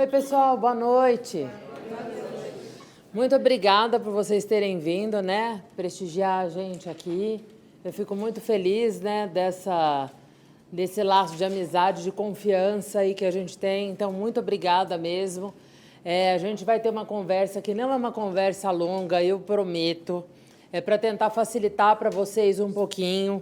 Oi, pessoal, boa noite. Muito obrigada por vocês terem vindo, né? Prestigiar a gente aqui. Eu fico muito feliz, né, desse laço de amizade, de confiança aí que a gente tem. Então, muito obrigada mesmo. A gente vai ter uma conversa que não é uma conversa longa, eu prometo. É para tentar facilitar para vocês um pouquinho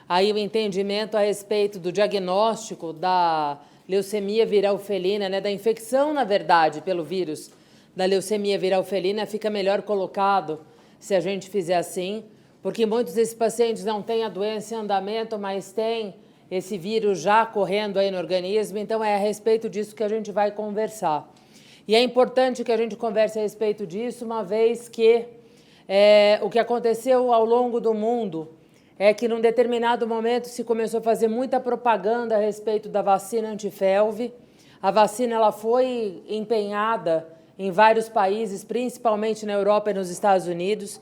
aí o entendimento a respeito do diagnóstico da leucemia viral felina, né, da infecção, na verdade, pelo vírus da leucemia viral felina, fica melhor colocado se a gente fizer assim, porque muitos desses pacientes não têm a doença em andamento, mas têm esse vírus já correndo aí no organismo, então é a respeito disso que a gente vai conversar. E é importante que a gente converse a respeito disso, uma vez que o que aconteceu ao longo do mundo é que, num determinado momento, se começou a fazer muita propaganda a respeito da vacina anti-FeLV. A vacina ela foi empenhada em vários países, principalmente na Europa e nos Estados Unidos.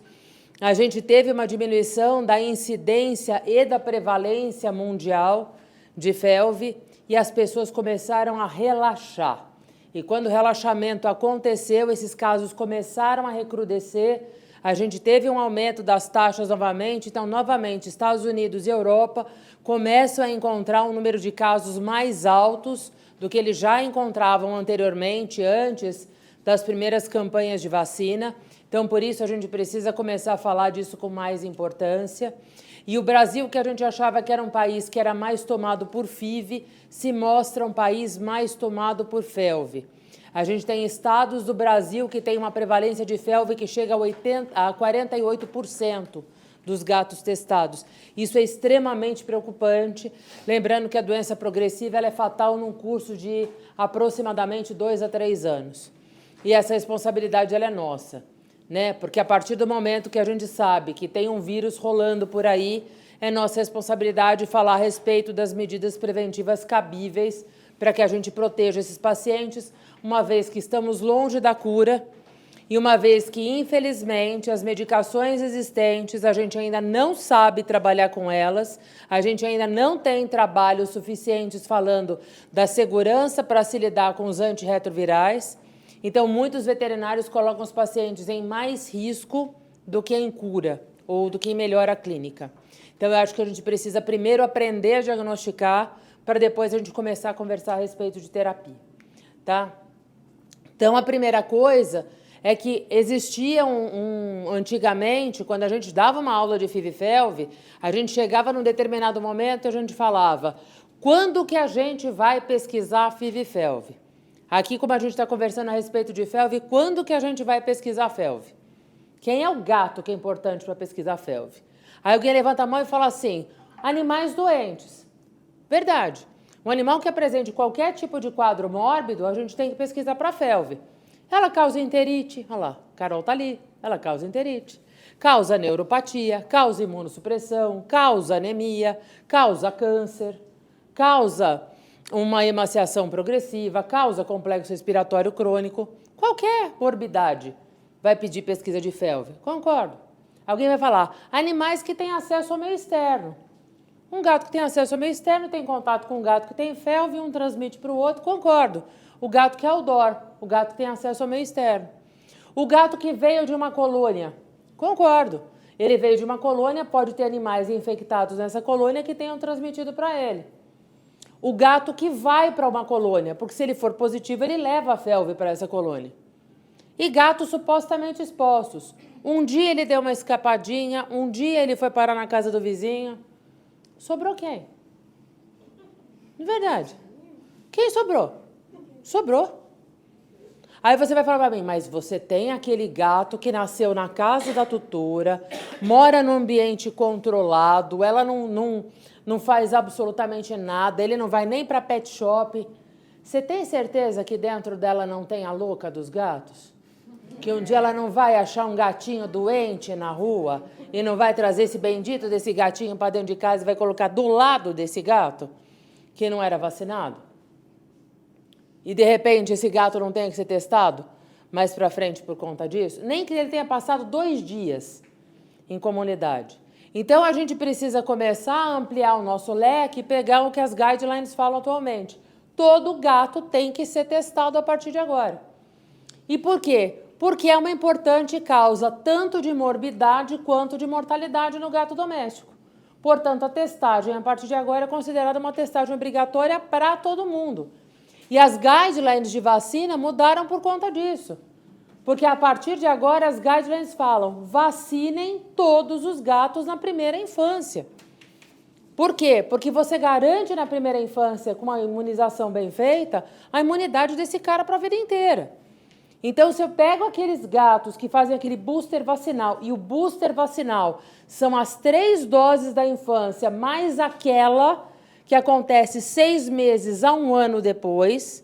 A gente teve uma diminuição da incidência e da prevalência mundial de FeLV e as pessoas começaram a relaxar. E quando o relaxamento aconteceu, esses casos começaram a recrudescer. A gente teve um aumento das taxas novamente, então, novamente, Estados Unidos e Europa começam a encontrar um número de casos mais altos do que eles já encontravam anteriormente, antes das primeiras campanhas de vacina. Então, por isso, a gente precisa começar a falar disso com mais importância. E o Brasil, que a gente achava que era um país que era mais tomado por FIV, se mostra um país mais tomado por FeLV. A gente tem estados do Brasil que tem uma prevalência de FeLV que chega a 48% dos gatos testados. Isso é extremamente preocupante. Lembrando que a doença progressiva ela é fatal num curso de aproximadamente 2 a 3 anos. E essa responsabilidade ela é nossa, né? Porque a partir do momento que a gente sabe que tem um vírus rolando por aí, é nossa responsabilidade falar a respeito das medidas preventivas cabíveis para que a gente proteja esses pacientes, uma vez que estamos longe da cura e uma vez que, infelizmente, as medicações existentes, a gente ainda não sabe trabalhar com elas, a gente ainda não tem trabalhos suficientes falando da segurança para se lidar com os antirretrovirais. Então, muitos veterinários colocam os pacientes em mais risco do que em cura ou do que em melhora clínica. Então, eu acho que a gente precisa primeiro aprender a diagnosticar para depois a gente começar a conversar a respeito de terapia, tá? Então, a primeira coisa é que existia antigamente, quando a gente dava uma aula de FIV-FeLV, a gente chegava num determinado momento e a gente falava, quando que a gente vai pesquisar FIV-FeLV? Aqui, como a gente está conversando a respeito de FeLV, quando que a gente vai pesquisar FeLV? Quem é o gato que é importante para pesquisar FeLV? Aí alguém levanta a mão e fala assim, animais doentes. Verdade. Um animal que apresente qualquer tipo de quadro mórbido, a gente tem que pesquisar para FeLV. Ela causa enterite, olha lá, Carol está ali, ela causa enterite. Causa neuropatia, causa imunossupressão, causa anemia, causa câncer, causa uma emaciação progressiva, causa complexo respiratório crônico. Qualquer morbidade vai pedir pesquisa de FeLV. Concordo. Alguém vai falar, animais que têm acesso ao meio externo. Um gato que tem acesso ao meio externo tem contato com um gato que tem FeLV, um transmite para o outro. Concordo. O gato que é outdoor, o gato que tem acesso ao meio externo. O gato que veio de uma colônia. Concordo. Ele veio de uma colônia, pode ter animais infectados nessa colônia que tenham transmitido para ele. O gato que vai para uma colônia, porque se ele for positivo, ele leva a FeLV para essa colônia. E gatos supostamente expostos. Um dia ele deu uma escapadinha, um dia ele foi parar na casa do vizinho. Sobrou quem? De verdade. Quem sobrou? Sobrou. Aí você vai falar para mim, mas você tem aquele gato que nasceu na casa da tutora, mora num ambiente controlado, ela não faz absolutamente nada, ele não vai nem para pet shop. Você tem certeza que dentro dela não tem a louca dos gatos? Que um dia ela não vai achar um gatinho doente na rua e não vai trazer esse bendito desse gatinho para dentro de casa e vai colocar do lado desse gato que não era vacinado? E, de repente, esse gato não tenha que ser testado mais para frente por conta disso? Nem que ele tenha passado 2 dias em comunidade. Então, a gente precisa começar a ampliar o nosso leque e pegar o que as guidelines falam atualmente. todo gato tem que ser testado a partir de agora. E por quê? Porque é uma importante causa tanto de morbidade quanto de mortalidade no gato doméstico. Portanto, a testagem a partir de agora é considerada uma testagem obrigatória para todo mundo. E as guidelines de vacina mudaram por conta disso. Porque a partir de agora as guidelines falam: vacinem todos os gatos na primeira infância. Por quê? Porque você garante na primeira infância, com uma imunização bem feita, a imunidade desse cara para a vida inteira. Então, se eu pego aqueles gatos que fazem aquele booster vacinal, e o booster vacinal são as 3 doses da infância, mais aquela que acontece 6 meses a 1 ano depois,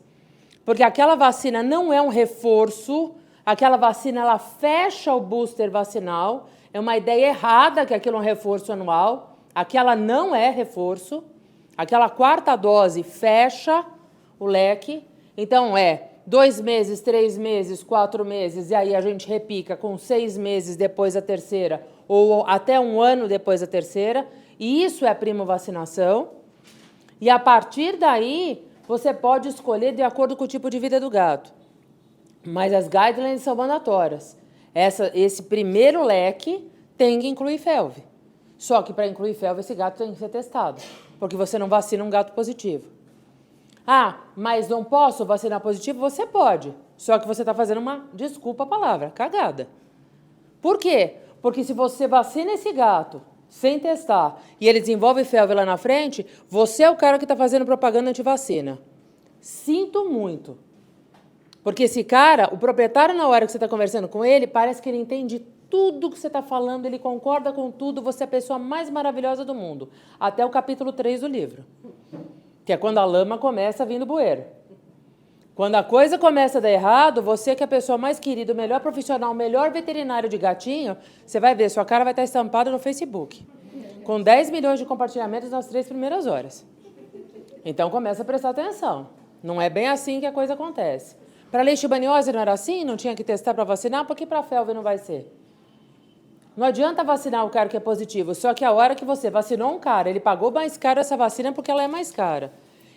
porque aquela vacina não é um reforço, aquela vacina ela fecha o booster vacinal, é uma ideia errada que aquilo é um reforço anual, aquela não é reforço, aquela 4ª dose fecha o leque, então 2 meses, 3 meses, 4 meses, e aí a gente repica com 6 meses depois a terceira, ou até 1 ano depois a terceira, e isso é primovacinação. E a partir daí, você pode escolher de acordo com o tipo de vida do gato. Mas as guidelines são mandatórias. Esse primeiro leque tem que incluir FeLV. Só que para incluir FeLV, esse gato tem que ser testado, porque você não vacina um gato positivo. Ah, mas não posso vacinar positivo? Você pode. Só que você está fazendo uma, desculpa a palavra, cagada. Por quê? Porque se você vacina esse gato sem testar e ele desenvolve FeLV lá na frente, você é o cara que está fazendo propaganda antivacina. Sinto muito. Porque esse cara, o proprietário, na hora que você está conversando com ele, parece que ele entende tudo que você está falando, ele concorda com tudo, você é a pessoa mais maravilhosa do mundo. Até o capítulo 3 do livro. Que é quando a lama começa a vir do bueiro. Quando a coisa começa a dar errado, você que é a pessoa mais querida, o melhor profissional, o melhor veterinário de gatinho, você vai ver, sua cara vai estar estampada no Facebook. Com 10 milhões de compartilhamentos nas 3 primeiras horas. Então começa a prestar atenção. Não é bem assim que a coisa acontece. Para leishmaniose não era assim? Não tinha que testar para vacinar? Por que para FeLV não vai ser? Não adianta vacinar o cara que é positivo, só que a hora que você vacinou um cara, ele pagou mais caro essa vacina porque ela é mais cara.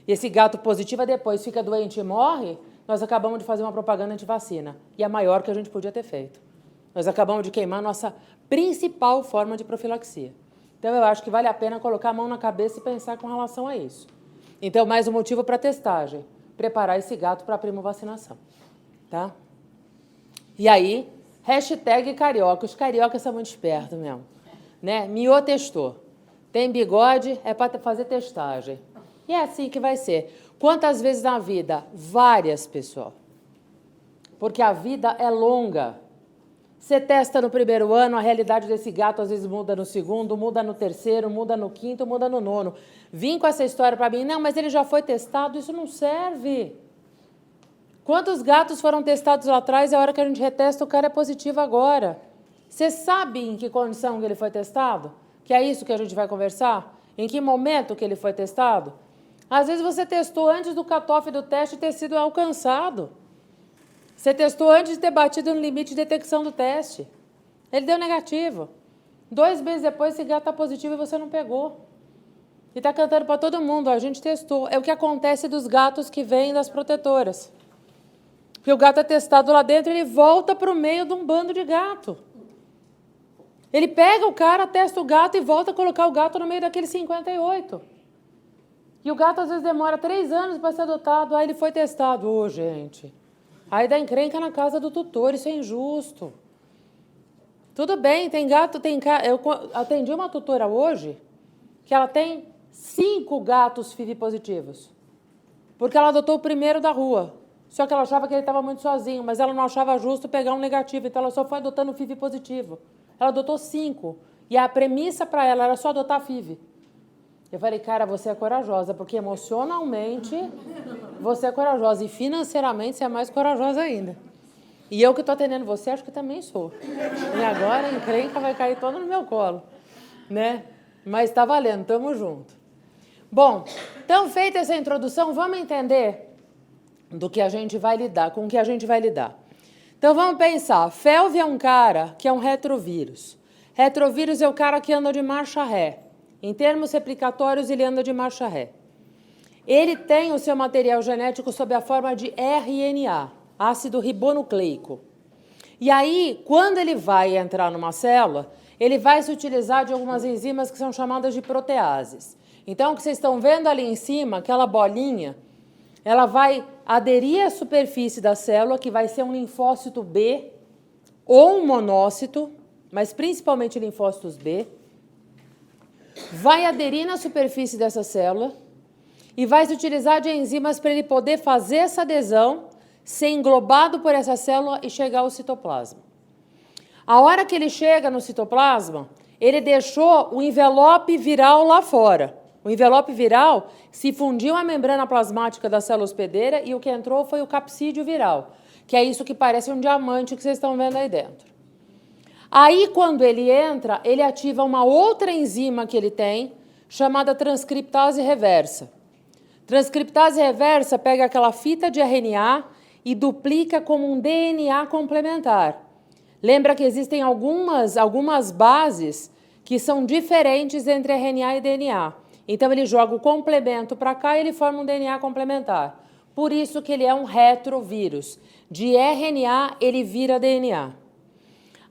E esse gato positivo depois fica doente e morre, nós acabamos de fazer uma propaganda antivacina. E a maior que a gente podia ter feito. Nós acabamos de queimar a nossa principal forma de profilaxia. Então, eu acho que vale a pena colocar a mão na cabeça e pensar com relação a isso. Então, mais um motivo para testagem. Preparar esse gato para a primovacinação. Tá? E aí, hashtag carioca. Os cariocas são muito espertos mesmo. Né? Miô testou. Tem bigode, é para fazer testagem. E é assim que vai ser. Quantas vezes na vida? Várias, pessoal. Porque a vida é longa. Você testa no primeiro ano, a realidade desse gato às vezes muda no segundo, muda no terceiro, muda no quinto, muda no nono. Vim com essa história para mim, não, mas ele já foi testado, isso não serve. Quantos gatos foram testados lá atrás e a hora que a gente retesta, o cara é positivo agora? Você sabe em que condição que ele foi testado? Que é isso que a gente vai conversar? Em que momento que ele foi testado? Às vezes você testou antes do cutoff do teste ter sido alcançado. Você testou antes de ter batido no limite de detecção do teste. Ele deu negativo. 2 meses depois, esse gato está positivo e você não pegou. E está cantando para todo mundo, ó, a gente testou. É o que acontece dos gatos que vêm das protetoras. Porque o gato é testado lá dentro, ele volta para o meio de um bando de gato. Ele pega o cara, testa o gato e volta a colocar o gato no meio daqueles 58. E o gato às vezes demora 3 anos para ser adotado, aí ele foi testado. Ô, gente... Aí dá encrenca na casa do tutor, isso é injusto. Tudo bem, tem gato, eu atendi uma tutora hoje que ela tem 5 gatos FIV positivos. Porque ela adotou o primeiro da rua. Só que ela achava que ele estava muito sozinho, mas ela não achava justo pegar um negativo, então ela só foi adotando o FIV positivo. Ela adotou 5. E a premissa para ela era só adotar FIV. Eu falei, cara, você é corajosa, porque emocionalmente você é corajosa e financeiramente você é mais corajosa ainda. E eu que estou atendendo você, acho que também sou. E agora a encrenca vai cair toda no meu colo, né? Mas está valendo, tamo junto. Bom, então feita essa introdução, vamos entender do que a gente vai lidar, com o que a gente vai lidar. Então vamos pensar, FeLV é um cara que é um retrovírus. Retrovírus é o cara que anda de marcha ré. Em termos replicatórios, ele anda de marcha ré. ele tem o seu material genético sob a forma de RNA, ácido ribonucleico. E aí, quando ele vai entrar numa célula, ele vai se utilizar de algumas enzimas que são chamadas de proteases. Então, o que vocês estão vendo ali em cima, aquela bolinha, ela vai aderir à superfície da célula, que vai ser um linfócito B ou um monócito, mas principalmente linfócitos B, vai aderir na superfície dessa célula e vai se utilizar de enzimas para ele poder fazer essa adesão, ser englobado por essa célula e chegar ao citoplasma. A hora que ele chega no citoplasma, ele deixou o envelope viral lá fora. O envelope viral se fundiu à membrana plasmática da célula hospedeira e o que entrou foi o capsídeo viral, que é isso que parece um diamante que vocês estão vendo aí dentro. Aí, quando ele entra, ele ativa uma outra enzima que ele tem, chamada transcriptase reversa. Transcriptase reversa pega aquela fita de RNA e duplica como um DNA complementar. Lembra que existem algumas bases que são diferentes entre RNA e DNA. Então, ele joga o complemento para cá e ele forma um DNA complementar. Por isso que ele é um retrovírus. De RNA, ele vira DNA.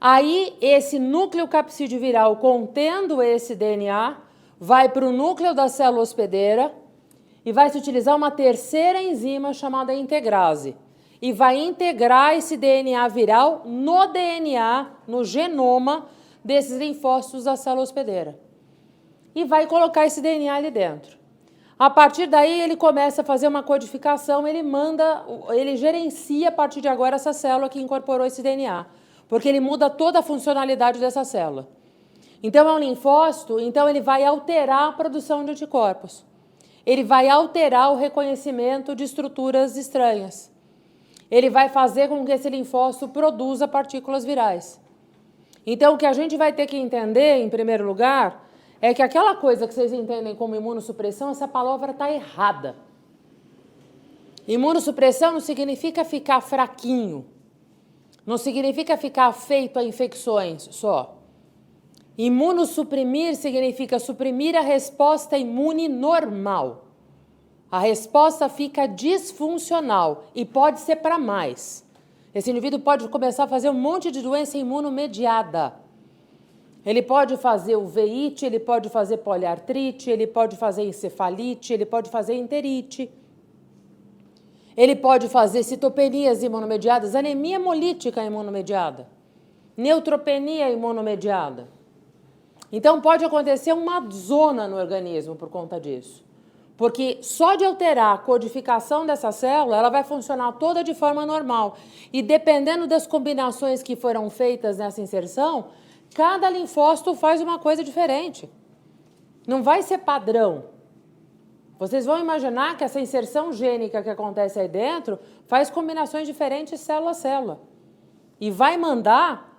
Aí, esse núcleo capsídeo viral contendo esse DNA vai para o núcleo da célula hospedeira e vai se utilizar uma terceira enzima chamada integrase. E vai integrar esse DNA viral no DNA, no genoma desses linfócitos da célula hospedeira. E vai colocar esse DNA ali dentro. A partir daí, ele começa a fazer uma codificação, ele gerencia a partir de agora essa célula que incorporou esse DNA, porque ele muda toda a funcionalidade dessa célula. Então, é um linfócito, então ele vai alterar a produção de anticorpos. Ele vai alterar o reconhecimento de estruturas estranhas. Ele vai fazer com que esse linfócito produza partículas virais. Então, o que a gente vai ter que entender, em primeiro lugar, é que aquela coisa que vocês entendem como imunossupressão, essa palavra está errada. Imunossupressão não significa ficar fraquinho. Não significa ficar afeito a infecções só. Imunossuprimir significa suprimir a resposta imune normal. A resposta fica disfuncional e pode ser para mais. Esse indivíduo pode começar a fazer um monte de doença imunomediada. Ele pode fazer uveíte, ele pode fazer poliartrite, ele pode fazer encefalite, ele pode fazer enterite. Ele pode fazer citopenias imunomediadas, anemia hemolítica imunomediada, neutropenia imunomediada. Então, pode acontecer uma zona no organismo por conta disso. Porque só de alterar a codificação dessa célula, ela vai funcionar toda de forma normal. E dependendo das combinações que foram feitas nessa inserção, cada linfócito faz uma coisa diferente. Não vai ser padrão. Vocês vão imaginar que essa inserção gênica que acontece aí dentro faz combinações diferentes célula a célula. E vai mandar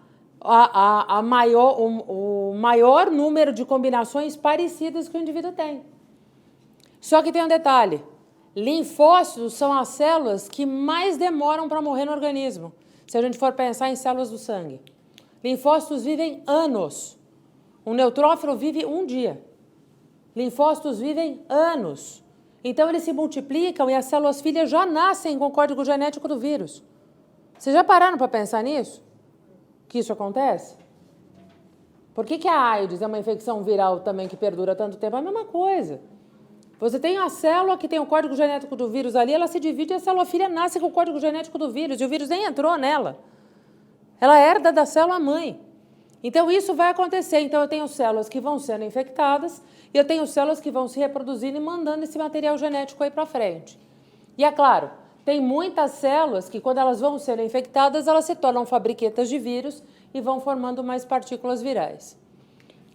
o maior número de combinações parecidas que o indivíduo tem. Só que tem um detalhe. Linfócitos são as células que mais demoram para morrer no organismo, se a gente for pensar em células do sangue. Linfócitos vivem anos. Um neutrófilo vive um dia. Linfócitos vivem anos. Então, eles se multiplicam e as células filhas já nascem com o código genético do vírus. Vocês já pararam para pensar nisso? Que isso acontece? Por que a AIDS é uma infecção viral também que perdura tanto tempo? É a mesma coisa. Você tem a célula que tem o código genético do vírus ali, ela se divide e a célula filha nasce com o código genético do vírus, e o vírus nem entrou nela. Ela herda da célula-mãe. Então, isso vai acontecer. Então, eu tenho células que vão sendo infectadas e eu tenho células que vão se reproduzindo e mandando esse material genético aí para frente. E, é claro, tem muitas células que, quando elas vão sendo infectadas, elas se tornam fabriquetas de vírus e vão formando mais partículas virais.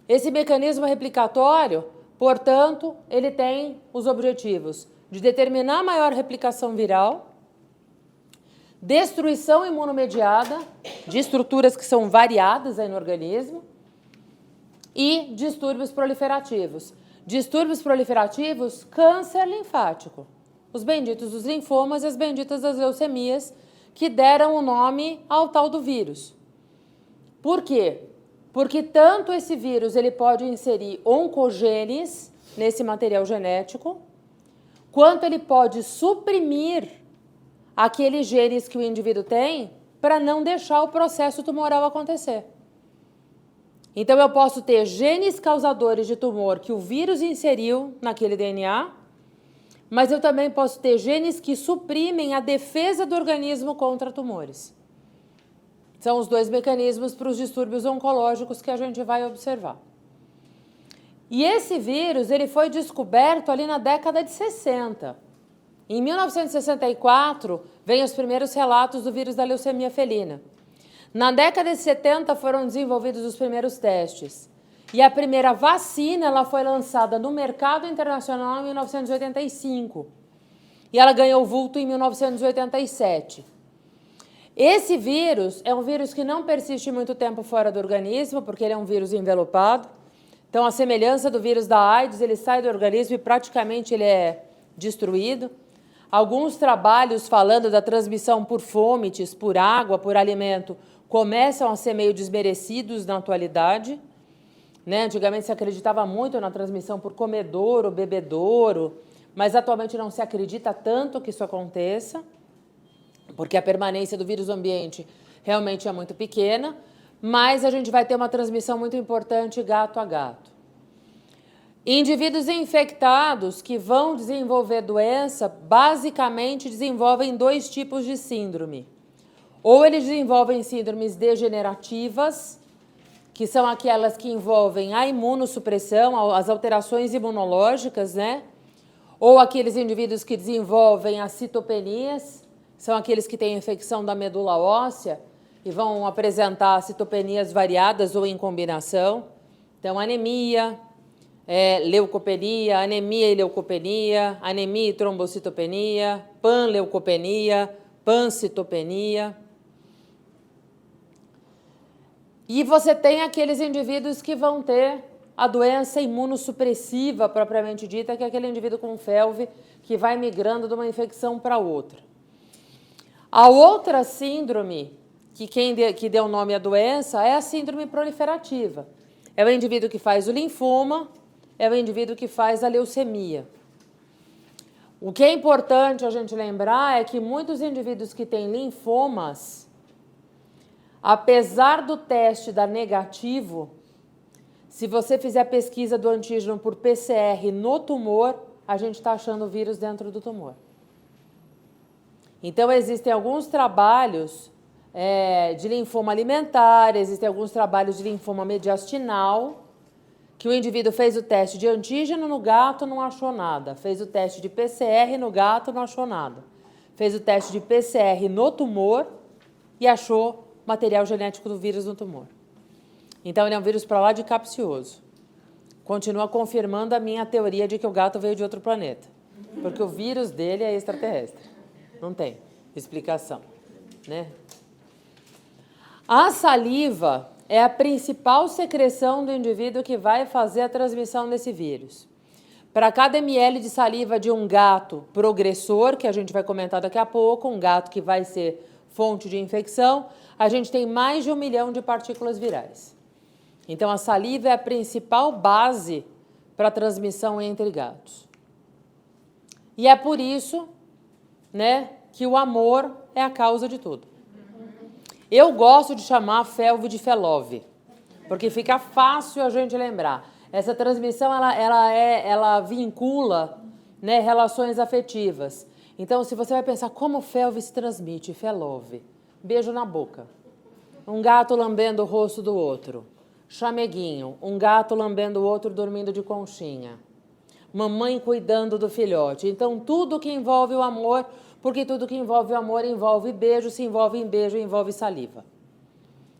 Esse mecanismo replicatório, portanto, ele tem os objetivos de determinar a maior replicação viral, destruição imunomediada de estruturas que são variadas aí no organismo e distúrbios proliferativos. Distúrbios proliferativos, câncer linfático. Os benditos dos linfomas e as benditas das leucemias que deram o nome ao tal do vírus. Por quê? Porque tanto esse vírus ele pode inserir oncogenes nesse material genético, quanto ele pode suprimir aqueles genes que o indivíduo tem para não deixar o processo tumoral acontecer. Então, eu posso ter genes causadores de tumor que o vírus inseriu naquele DNA, mas eu também posso ter genes que suprimem a defesa do organismo contra tumores. São os dois mecanismos para os distúrbios oncológicos que a gente vai observar. E esse vírus, ele foi descoberto ali na década de 60. Em 1964, vêm os primeiros relatos do vírus da leucemia felina. Na década de 70 foram desenvolvidos os primeiros testes. E a primeira vacina ela foi lançada no mercado internacional em 1985. E ela ganhou vulto em 1987. Esse vírus é um vírus que não persiste muito tempo fora do organismo, porque ele é um vírus envelopado. Então, a semelhança do vírus da AIDS, ele sai do organismo e praticamente ele é destruído. Alguns trabalhos falando da transmissão por fomites, por água, por alimento, começam a ser meio desmerecidos na atualidade. Né? Antigamente se acreditava muito na transmissão por comedouro, bebedouro, mas atualmente não se acredita tanto que isso aconteça, porque a permanência do vírus no ambiente realmente é muito pequena, mas a gente vai ter uma transmissão muito importante gato a gato. Indivíduos infectados que vão desenvolver doença, basicamente desenvolvem dois tipos de síndrome. Ou eles desenvolvem síndromes degenerativas, que são aquelas que envolvem a imunossupressão, as alterações imunológicas, né? Ou aqueles indivíduos que desenvolvem as citopenias, são aqueles que têm infecção da medula óssea e vão apresentar citopenias variadas ou em combinação. Então, anemia, leucopenia, anemia e leucopenia, anemia e trombocitopenia, panleucopenia, pancitopenia. E você tem aqueles indivíduos que vão ter a doença imunossupressiva, propriamente dita, que é aquele indivíduo com FeLV que vai migrando de uma infecção para outra. A outra síndrome, que deu nome à doença, é a síndrome proliferativa. É o indivíduo que faz o linfoma, é o indivíduo que faz a leucemia. O que é importante a gente lembrar é que muitos indivíduos que têm linfomas, apesar do teste dar negativo, se você fizer a pesquisa do antígeno por PCR no tumor, a gente está achando o vírus dentro do tumor. Então, existem alguns trabalhos de linfoma alimentar, existem alguns trabalhos de linfoma mediastinal, que o indivíduo fez o teste de antígeno no gato, não achou nada. Fez o teste de PCR no gato, não achou nada. Fez o teste de PCR no tumor e achou material genético do vírus no tumor. Então, ele é um vírus para lá de capcioso. Continua confirmando a minha teoria de que o gato veio de outro planeta. Porque o vírus dele é extraterrestre. Não tem explicação, né? A saliva é a principal secreção do indivíduo que vai fazer a transmissão desse vírus. Para cada ml de saliva de um gato progressor, que a gente vai comentar daqui a pouco, um gato que vai ser fonte de infecção, a gente tem mais de 1 milhão de partículas virais. Então, a saliva é a principal base para a transmissão entre gatos. E é por isso, né, que o amor é a causa de tudo. Eu gosto de chamar a FeLV de FeLove, porque fica fácil a gente lembrar. Essa transmissão, ela vincula, né, relações afetivas. Então, se você vai pensar como FeLV se transmite, FeLove, beijo na boca. Um gato lambendo o rosto do outro. Chameguinho, um gato lambendo o outro dormindo de conchinha. Mamãe cuidando do filhote. Então, tudo que envolve o amor, porque tudo que envolve o amor envolve beijo, se envolve em beijo, envolve saliva.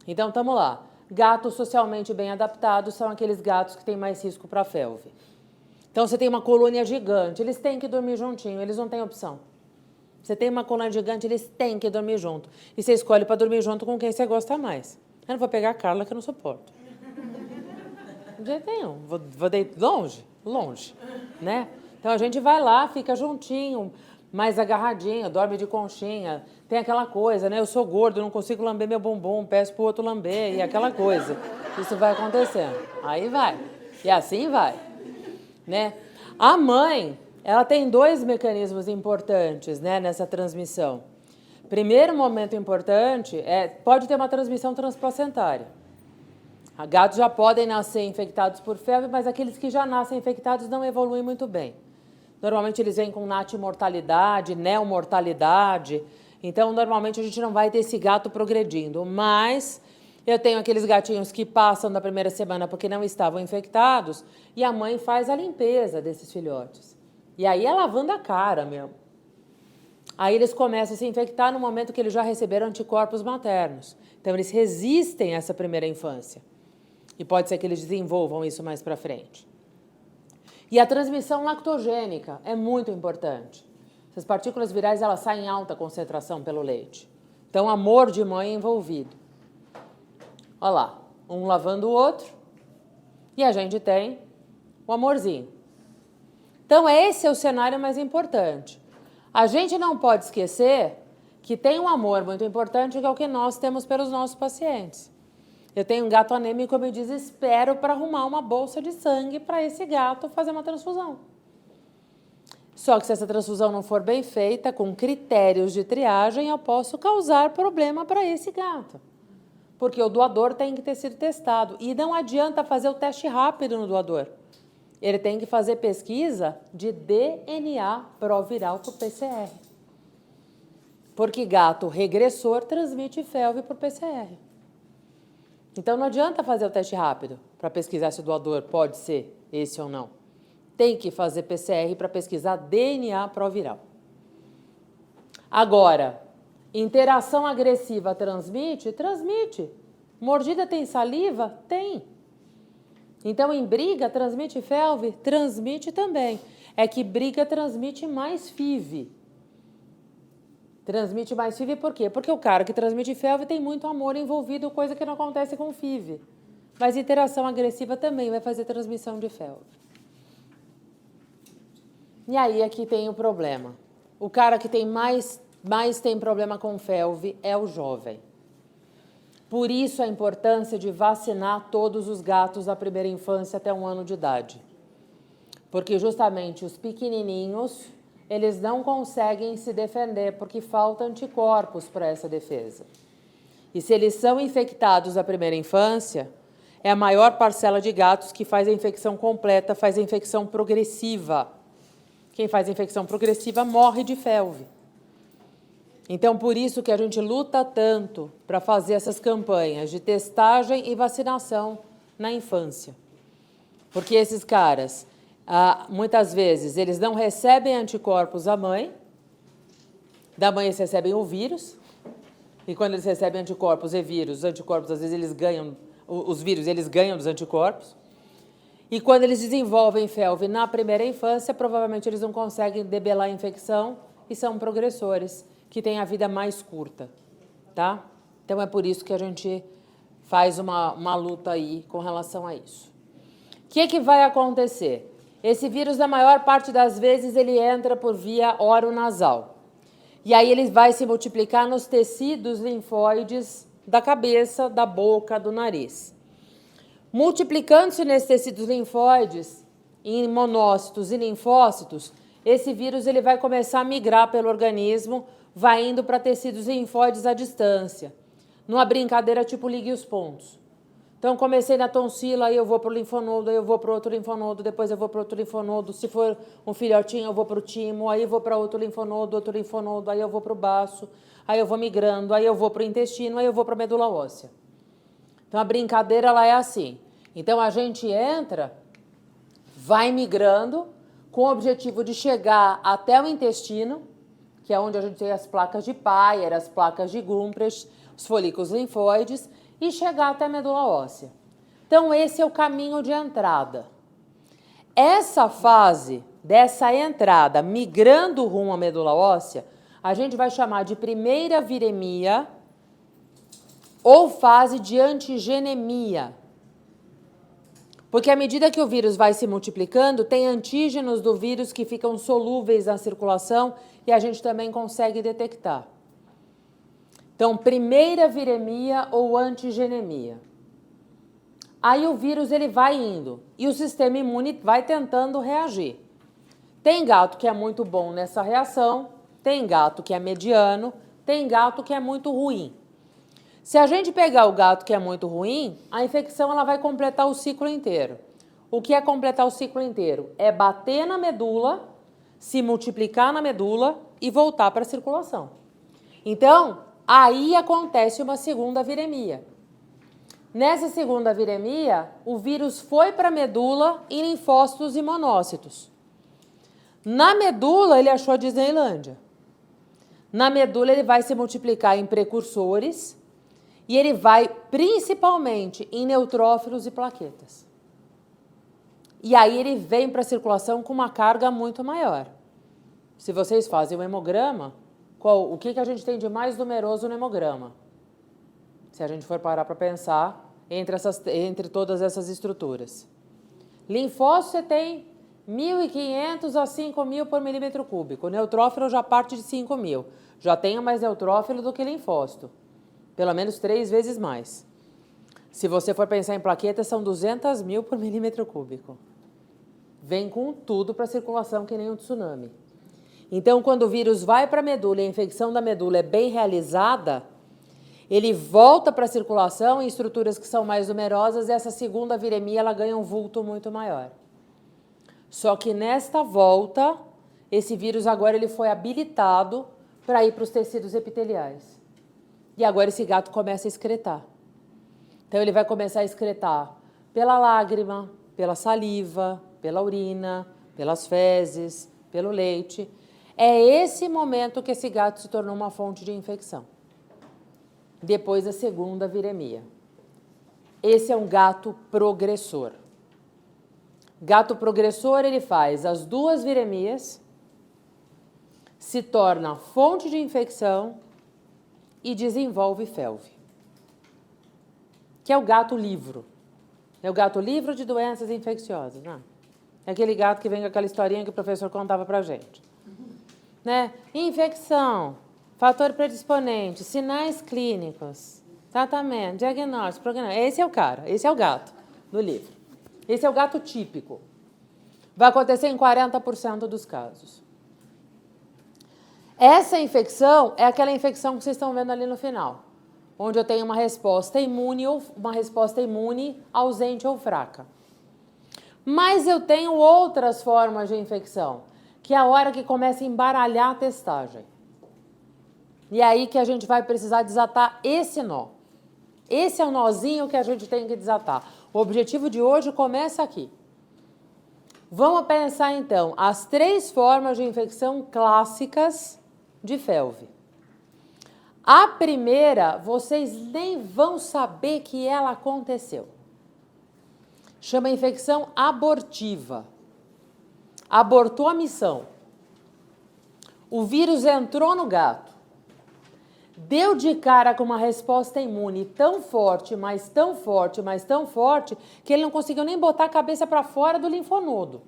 Então, estamos lá. Gatos socialmente bem adaptados são aqueles gatos que têm mais risco para FeLV. Então, você tem uma colônia gigante, eles têm que dormir juntinho, eles não têm opção. Você tem uma colônia gigante, eles têm que dormir junto. E você escolhe para dormir junto com quem você gosta mais. Eu não vou pegar a Carla, que eu não suporto. De jeito nenhum. Vou deitar longe, né? Então, a gente vai lá, fica juntinho, mais agarradinho, dorme de conchinha. Tem aquela coisa, né? Eu sou gordo, não consigo lamber meu bumbum, peço pro outro lamber, e aquela coisa. Isso vai acontecendo. Aí vai. E assim vai, né? A mãe, ela tem dois mecanismos importantes, né, nessa transmissão. Primeiro momento importante pode ter uma transmissão transplacentária. Gatos já podem nascer infectados por felve, mas aqueles que já nascem infectados não evoluem muito bem. Normalmente eles vêm com natimortalidade, neomortalidade. Então, normalmente a gente não vai ter esse gato progredindo. Mas eu tenho aqueles gatinhos que passam da primeira semana porque não estavam infectados e a mãe faz a limpeza desses filhotes. E aí é lavando a cara mesmo. Aí eles começam a se infectar no momento que eles já receberam anticorpos maternos. Então, eles resistem a essa primeira infância. E pode ser que eles desenvolvam isso mais para frente. E a transmissão lactogênica é muito importante. Essas partículas virais, elas saem em alta concentração pelo leite. Então, amor de mãe envolvido. Olha lá, um lavando o outro. E a gente tem o amorzinho. Então, esse é o cenário mais importante. A gente não pode esquecer que tem um amor muito importante, que é o que nós temos pelos nossos pacientes. Eu tenho um gato anêmico, eu me desespero para arrumar uma bolsa de sangue para esse gato fazer uma transfusão. Só que se essa transfusão não for bem feita, com critérios de triagem, eu posso causar problema para esse gato. Porque o doador tem que ter sido testado. E não adianta fazer o teste rápido no doador. Ele tem que fazer pesquisa de DNA proviral por PCR. Porque gato regressor transmite felve por PCR. Então não adianta fazer o teste rápido para pesquisar se o doador pode ser esse ou não. Tem que fazer PCR para pesquisar DNA proviral. Agora, interação agressiva transmite? Transmite. Mordida tem saliva? Tem. Então, em briga, transmite felve? Transmite também. É que briga transmite mais FIV. Transmite mais FIV por quê? Porque o cara que transmite felve tem muito amor envolvido, coisa que não acontece com FIV. Mas interação agressiva também vai fazer transmissão de felve. E aí aqui tem o problema. O cara que tem mais tem problema com felve é o jovem. Por isso a importância de vacinar todos os gatos da primeira infância até 1 ano de idade. Porque justamente os pequenininhos, eles não conseguem se defender porque falta anticorpos para essa defesa. E se eles são infectados da primeira infância, é a maior parcela de gatos que faz a infecção completa, faz a infecção progressiva. Quem faz a infecção progressiva morre de felve. Então, por isso que a gente luta tanto para fazer essas campanhas de testagem e vacinação na infância. Porque esses caras, muitas vezes, eles não recebem anticorpos da mãe eles recebem o vírus, e quando eles recebem anticorpos e vírus, os anticorpos, às vezes, eles ganham, os vírus, eles ganham dos anticorpos, e quando eles desenvolvem felve na primeira infância, provavelmente eles não conseguem debelar a infecção e são progressores, que têm a vida mais curta, tá? Então, é por isso que a gente faz uma luta aí com relação a isso. O que vai acontecer? Esse vírus, na maior parte das vezes, ele entra por via oronasal. E aí ele vai se multiplicar nos tecidos linfóides da cabeça, da boca, do nariz. Multiplicando-se nesses tecidos linfóides, em monócitos e linfócitos, esse vírus ele vai começar a migrar pelo organismo, vai indo para tecidos linfóides à distância, numa brincadeira tipo ligue os pontos. Então, comecei na tonsila, aí eu vou para o linfonodo, aí eu vou para outro linfonodo, depois eu vou para outro linfonodo, se for um filhotinho eu vou para o timo, aí eu vou para outro linfonodo, aí eu vou para o baço, aí eu vou migrando, aí eu vou para o intestino, aí eu vou para a medula óssea. Então, a brincadeira ela é assim. Então, a gente entra, vai migrando, com o objetivo de chegar até o intestino, que é onde a gente tem as placas de Peyer, as placas de Gumprecht, os folículos linfóides, e chegar até a medula óssea. Então, esse é o caminho de entrada. Essa fase dessa entrada, migrando rumo à medula óssea, a gente vai chamar de primeira viremia ou fase de antigenemia. Porque à medida que o vírus vai se multiplicando, tem antígenos do vírus que ficam solúveis na circulação e a gente também consegue detectar. Então, primeira viremia ou antigenemia. Aí o vírus ele vai indo e o sistema imune vai tentando reagir. Tem gato que é muito bom nessa reação, tem gato que é mediano, tem gato que é muito ruim. Se a gente pegar o gato que é muito ruim, a infecção ela vai completar o ciclo inteiro. O que é completar o ciclo inteiro? É bater na medula, se multiplicar na medula e voltar para a circulação. Então, aí acontece uma segunda viremia. Nessa segunda viremia, o vírus foi para a medula em linfócitos e monócitos. Na medula, ele achou a Disneylândia. Na medula, ele vai se multiplicar em precursores e ele vai principalmente em neutrófilos e plaquetas. E aí ele vem para a circulação com uma carga muito maior. Se vocês fazem o hemograma, o que a gente tem de mais numeroso no hemograma? Se a gente for parar para pensar entre todas essas estruturas. Linfócito você tem 1.500 a 5.000 por milímetro cúbico. Neutrófilo já parte de 5.000. Já tem mais neutrófilo do que linfócito. Pelo menos 3 vezes mais. Se você for pensar em plaquetas, são 200.000 por milímetro cúbico. Vem com tudo para a circulação que nem um tsunami. Então, quando o vírus vai para a medula e a infecção da medula é bem realizada, ele volta para a circulação em estruturas que são mais numerosas e essa segunda viremia ela ganha um vulto muito maior. Só que nesta volta, esse vírus agora ele foi habilitado para ir para os tecidos epiteliais. E agora esse gato começa a excretar. Então ele vai começar a excretar pela lágrima, pela saliva, pela urina, pelas fezes, pelo leite. É esse momento que esse gato se tornou uma fonte de infecção. Depois da segunda viremia. Esse é um gato progressor. Gato progressor, ele faz as 2 viremias, se torna fonte de infecção e desenvolve felve. Que é o gato livro. É o gato livro de doenças infecciosas, né? É aquele gato que vem com aquela historinha que o professor contava pra gente. Né? Infecção, fator predisponente, sinais clínicos, tratamento, diagnóstico, prognóstico. Esse é o cara, esse é o gato do livro. Esse é o gato típico. Vai acontecer em 40% dos casos. Essa infecção é aquela infecção que vocês estão vendo ali no final, onde eu tenho uma resposta imune ausente ou fraca. Mas eu tenho outras formas de infecção, que é a hora que começa a embaralhar a testagem. E é aí que a gente vai precisar desatar esse nó. Esse é o nozinho que a gente tem que desatar. O objetivo de hoje começa aqui. Vamos pensar, então, as 3 formas de infecção clássicas de felve. A primeira, vocês nem vão saber que ela aconteceu. Chama infecção abortiva. Abortou a missão. O vírus entrou no gato. Deu de cara com uma resposta imune tão forte, mas tão forte, mas tão forte, que ele não conseguiu nem botar a cabeça para fora do linfonodo.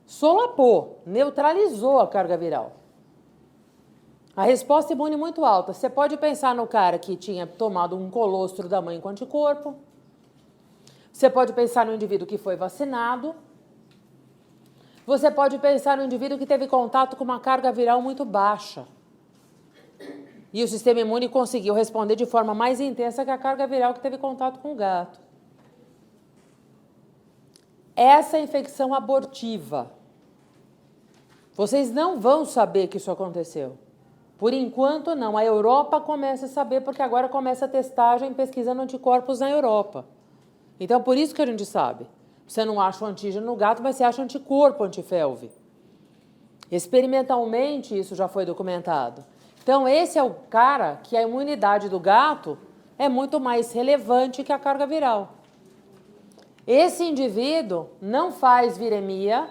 Solapou, neutralizou a carga viral. A resposta imune muito alta. Você pode pensar no cara que tinha tomado um colostro da mãe com anticorpo. Você pode pensar no indivíduo que foi vacinado. Você pode pensar no indivíduo que teve contato com uma carga viral muito baixa. E o sistema imune conseguiu responder de forma mais intensa que a carga viral que teve contato com o gato. Essa é a infecção abortiva. Vocês não vão saber que isso aconteceu. Por enquanto, não. A Europa começa a saber, porque agora começa a testagem pesquisando anticorpos na Europa. Então, por isso que a gente sabe. Você não acha o antígeno no gato, mas você acha anticorpo antifelve. Experimentalmente, isso já foi documentado. Então, esse é o cara que a imunidade do gato é muito mais relevante que a carga viral. Esse indivíduo não faz viremia.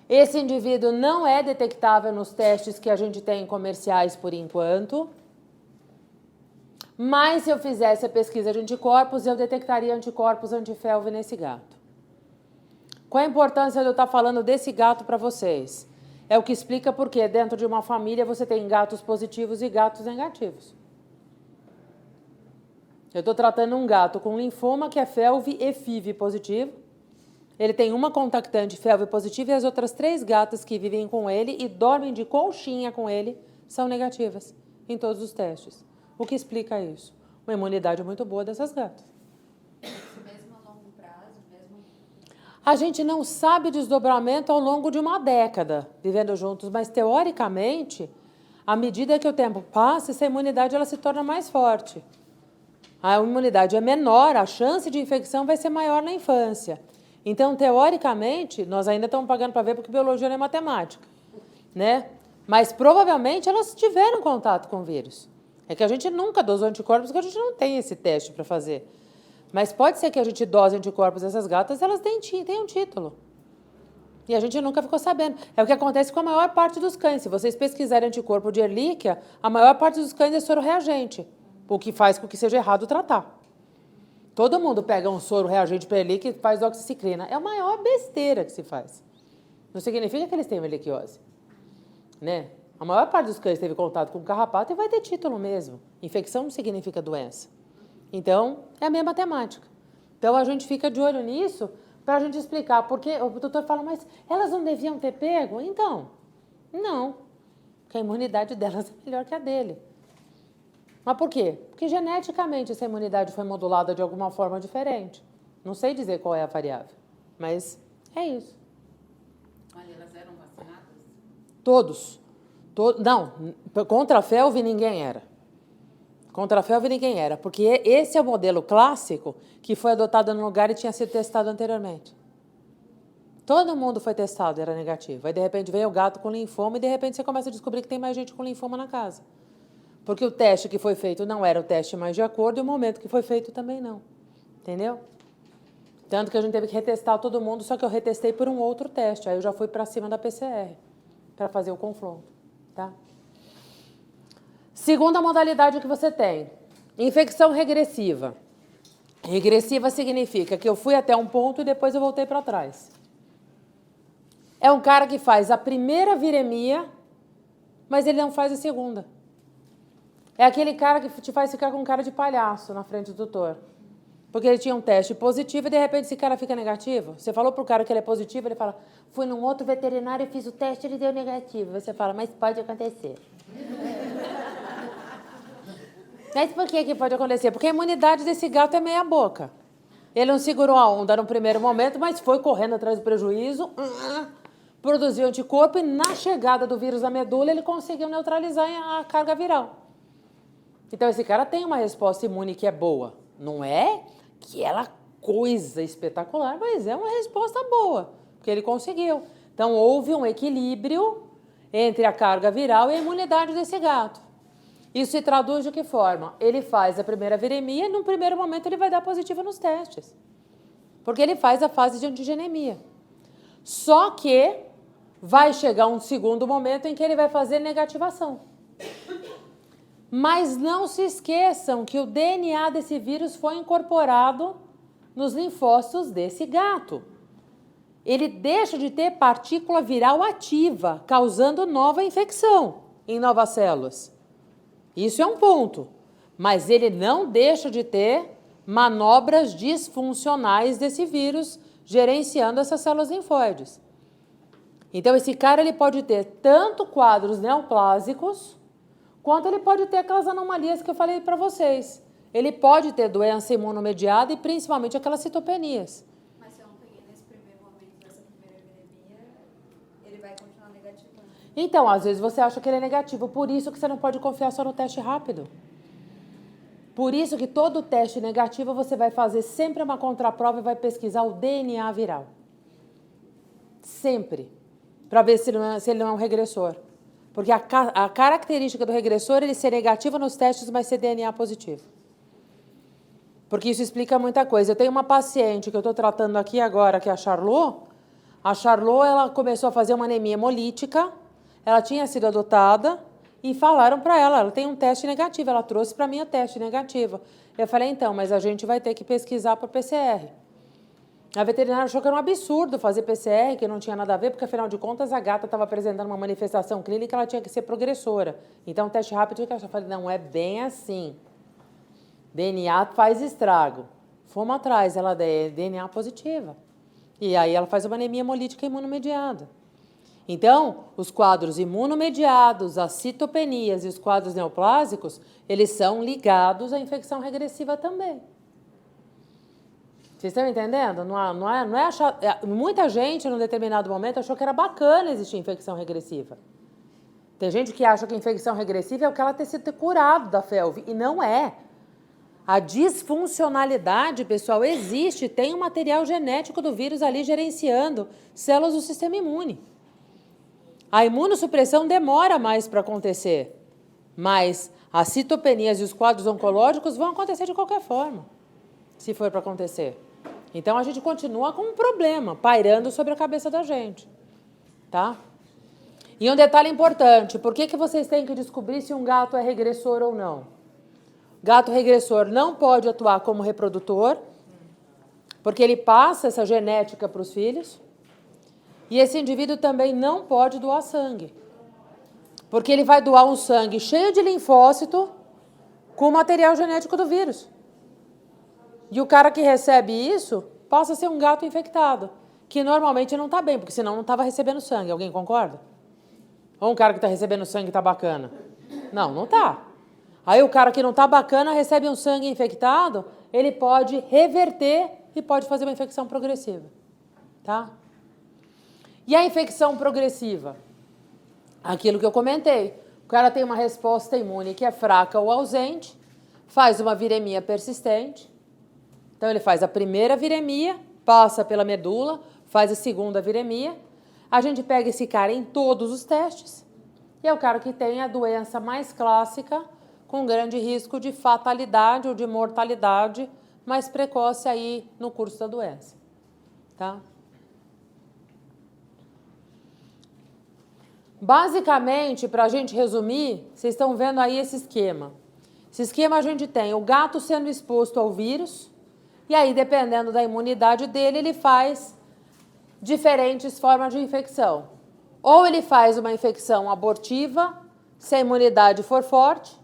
Esse indivíduo não é detectável nos testes que a gente tem comerciais por enquanto. Mas se eu fizesse a pesquisa de anticorpos, eu detectaria anticorpos antifelve nesse gato. Qual a importância de eu estar falando desse gato para vocês? É o que explica por que dentro de uma família você tem gatos positivos e gatos negativos. Eu estou tratando um gato com linfoma que é felve e FIV positivo. Ele tem uma contactante felve positiva e as outras 3 gatas que vivem com ele e dormem de conchinha com ele são negativas em todos os testes. O que explica isso? Uma imunidade muito boa dessas gatas. Mesmo a longo prazo, mesmo... A gente não sabe desdobramento ao longo de uma década vivendo juntos, mas teoricamente, à medida que o tempo passa, essa imunidade ela se torna mais forte. A imunidade é menor, a chance de infecção vai ser maior na infância. Então, teoricamente, nós ainda estamos pagando para ver porque biologia não é matemática, né? Mas provavelmente elas tiveram contato com o vírus. É que a gente nunca dosou anticorpos, porque a gente não tem esse teste para fazer. Mas pode ser que a gente dose anticorpos dessas gatas, elas têm um título. E a gente nunca ficou sabendo. É o que acontece com a maior parte dos cães. Se vocês pesquisarem anticorpo de Ehrlichia, a maior parte dos cães é soro reagente, o que faz com que seja errado tratar. Todo mundo pega um soro reagente para Ehrlichia e faz doxiciclina. É a maior besteira que se faz. Não significa que eles tenham erliquiose, né? A maior parte dos cães teve contato com carrapato e vai ter título mesmo. Infecção não significa doença. Então, é a mesma temática. Então, a gente fica de olho nisso para a gente explicar. Porque o doutor fala, mas elas não deviam ter pego? Então, não. Porque a imunidade delas é melhor que a dele. Mas por quê? Porque geneticamente essa imunidade foi modulada de alguma forma diferente. Não sei dizer qual é a variável, mas é isso. Mas elas eram vacinadas? Todos. Não, contra a felve ninguém era. Contra a felve ninguém era, porque esse é o modelo clássico que foi adotado no lugar e tinha sido testado anteriormente. Todo mundo foi testado, era negativo. Aí, de repente, veio o gato com linfoma e, de repente, você começa a descobrir que tem mais gente com linfoma na casa. Porque o teste que foi feito não era o teste mais de acordo e o momento que foi feito também não. Entendeu? Tanto que a gente teve que retestar todo mundo, só que eu retestei por um outro teste. Aí eu já fui para cima da PCR para fazer o confronto. Tá? Segunda modalidade que você tem, infecção regressiva. Regressiva significa que eu fui até um ponto e depois eu voltei para trás. É um cara que faz a primeira viremia, mas ele não faz a segunda. É aquele cara que te faz ficar com cara de palhaço na frente do doutor. Porque ele tinha um teste positivo e de repente esse cara fica negativo. Você falou pro cara que ele é positivo, ele fala, fui num outro veterinário e fiz o teste e ele deu negativo. Você fala, mas pode acontecer. Mas por que pode acontecer? Porque a imunidade desse gato é meia boca. Ele não segurou a onda no primeiro momento, mas foi correndo atrás do prejuízo, produziu anticorpo e na chegada do vírus à medula ele conseguiu neutralizar a carga viral. Então esse cara tem uma resposta imune que é boa. Não é aquela coisa espetacular, mas é uma resposta boa, porque ele conseguiu. Então houve um equilíbrio entre a carga viral e a imunidade desse gato. Isso se traduz de que forma? Ele faz a primeira viremia e, num primeiro momento, ele vai dar positivo nos testes. Porque ele faz a fase de antigenemia. Só que vai chegar um segundo momento em que ele vai fazer negativação. Mas não se esqueçam que o DNA desse vírus foi incorporado nos linfócitos desse gato. Ele deixa de ter partícula viral ativa, causando nova infecção em novas células. Isso é um ponto, mas ele não deixa de ter manobras disfuncionais desse vírus gerenciando essas células linfóides. Então, esse cara ele pode ter tanto quadros neoplásicos, quanto ele pode ter aquelas anomalias que eu falei para vocês. Ele pode ter doença imunomediada e principalmente aquelas citopenias. Mas se eu não peguei nesse primeiro momento dessa primeira viremia, ele vai continuar negativo. Então, às vezes você acha que ele é negativo, por isso que você não pode confiar só no teste rápido. Por isso que todo teste negativo você vai fazer sempre uma contraprova e vai pesquisar o DNA viral. Sempre. Para ver se ele não é um regressor. Porque a característica do regressor é ele ser negativo nos testes, mas ser DNA positivo. Porque isso explica muita coisa. Eu tenho uma paciente que eu estou tratando aqui agora, que é a Charlot. A Charlot, ela começou a fazer uma anemia hemolítica. Ela tinha sido adotada e falaram para ela tem um teste negativo. Ela trouxe para mim o teste negativo. Eu falei, então, mas a gente vai ter que pesquisar por PCR. A veterinária achou que era um absurdo fazer PCR, que não tinha nada a ver, porque, afinal de contas, a gata estava apresentando uma manifestação clínica, ela tinha que ser progressora. Então, o teste rápido, eu falei, não é bem assim. DNA faz estrago. Fomos atrás, ela é DNA positiva. E aí ela faz uma anemia hemolítica imunomediada. Então, os quadros imunomediados, as citopenias e os quadros neoplásicos, eles são ligados à infecção regressiva também. Vocês estão entendendo? Não é achar, muita gente, num determinado momento, achou que era bacana existir infecção regressiva. Tem gente que acha que a infecção regressiva é o que ela ter sido curado da FeLV, e não é. A disfuncionalidade, pessoal, existe. Tem um material genético do vírus ali gerenciando células do sistema imune. A imunossupressão demora mais para acontecer, mas as citopenias e os quadros oncológicos vão acontecer de qualquer forma, se for para acontecer. Então, a gente continua com um problema pairando sobre a cabeça da gente, tá? E um detalhe importante, por que vocês têm que descobrir se um gato é regressor ou não? Gato regressor não pode atuar como reprodutor, porque ele passa essa genética para os filhos. E esse indivíduo também não pode doar sangue, porque ele vai doar um sangue cheio de linfócito com o material genético do vírus. E o cara que recebe isso passa a ser um gato infectado, que normalmente não está bem, porque senão não estava recebendo sangue. Alguém concorda? Ou um cara que está recebendo sangue está bacana? Não, não está. Aí o cara que não está bacana recebe um sangue infectado, ele pode reverter e pode fazer uma infecção progressiva, tá? E a infecção progressiva? Aquilo que eu comentei. O cara tem uma resposta imune que é fraca ou ausente, faz uma viremia persistente. Então, ele faz a primeira viremia, passa pela medula, faz a segunda viremia. A gente pega esse cara em todos os testes e é o cara que tem a doença mais clássica, com grande risco de fatalidade ou de mortalidade mais precoce aí no curso da doença, tá? Basicamente, para a gente resumir, vocês estão vendo aí esse esquema. Esse esquema a gente tem o gato sendo exposto ao vírus, e aí, dependendo da imunidade dele, ele faz diferentes formas de infecção. Ou ele faz uma infecção abortiva, se a imunidade for forte,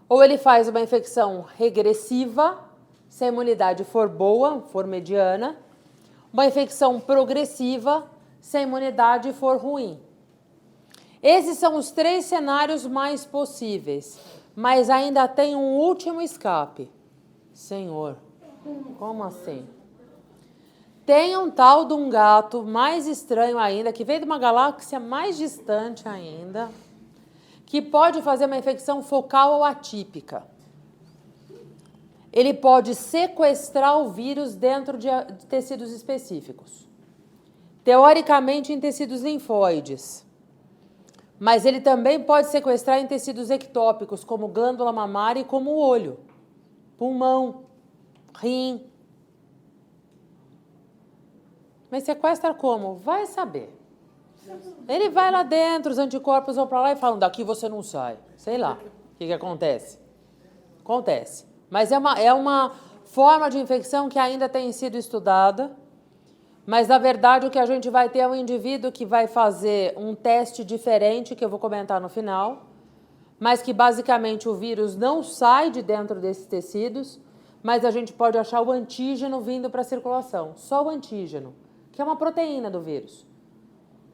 ou ele faz uma infecção regressiva, se a imunidade for boa, for mediana, uma infecção progressiva, se a imunidade for ruim. Esses são os 3 cenários mais possíveis, mas ainda tem um último escape. Senhor, como assim? Tem um tal de um gato mais estranho ainda, que veio de uma galáxia mais distante ainda, que pode fazer uma infecção focal ou atípica. Ele pode sequestrar o vírus dentro de tecidos específicos. Teoricamente, em tecidos linfóides. Mas ele também pode sequestrar em tecidos ectópicos, como glândula mamária e como o olho, pulmão, rim. Mas sequestra como? Vai saber. Ele vai lá dentro, os anticorpos vão para lá e falam, daqui você não sai. Sei lá o que acontece. Acontece. Mas é uma forma de infecção que ainda tem sido estudada. Mas, na verdade, o que a gente vai ter é um indivíduo que vai fazer um teste diferente, que eu vou comentar no final, mas que, basicamente, o vírus não sai de dentro desses tecidos, mas a gente pode achar o antígeno vindo para a circulação, só o antígeno, que é uma proteína do vírus.